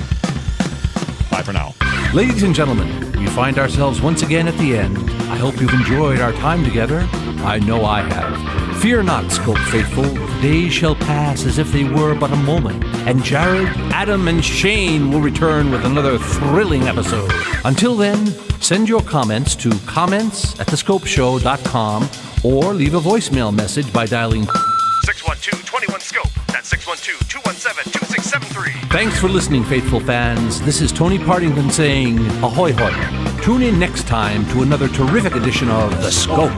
B: Bye for now.
H: Ladies and gentlemen, we find ourselves once again at the end. I hope you've enjoyed our time together. I know I have. Fear not, Scope faithful. Days shall pass as if they were but a moment, and Jared, Adam, and Shane will return with another thrilling episode. Until then, send your comments to comments@thescopeshow.com or leave a voicemail message by dialing
K: 612-21-SCOPE. That's 612-217-2673.
H: Thanks for listening, faithful fans. This is Tony Partington saying ahoy hoy. Tune in next time to another terrific edition of The Scope.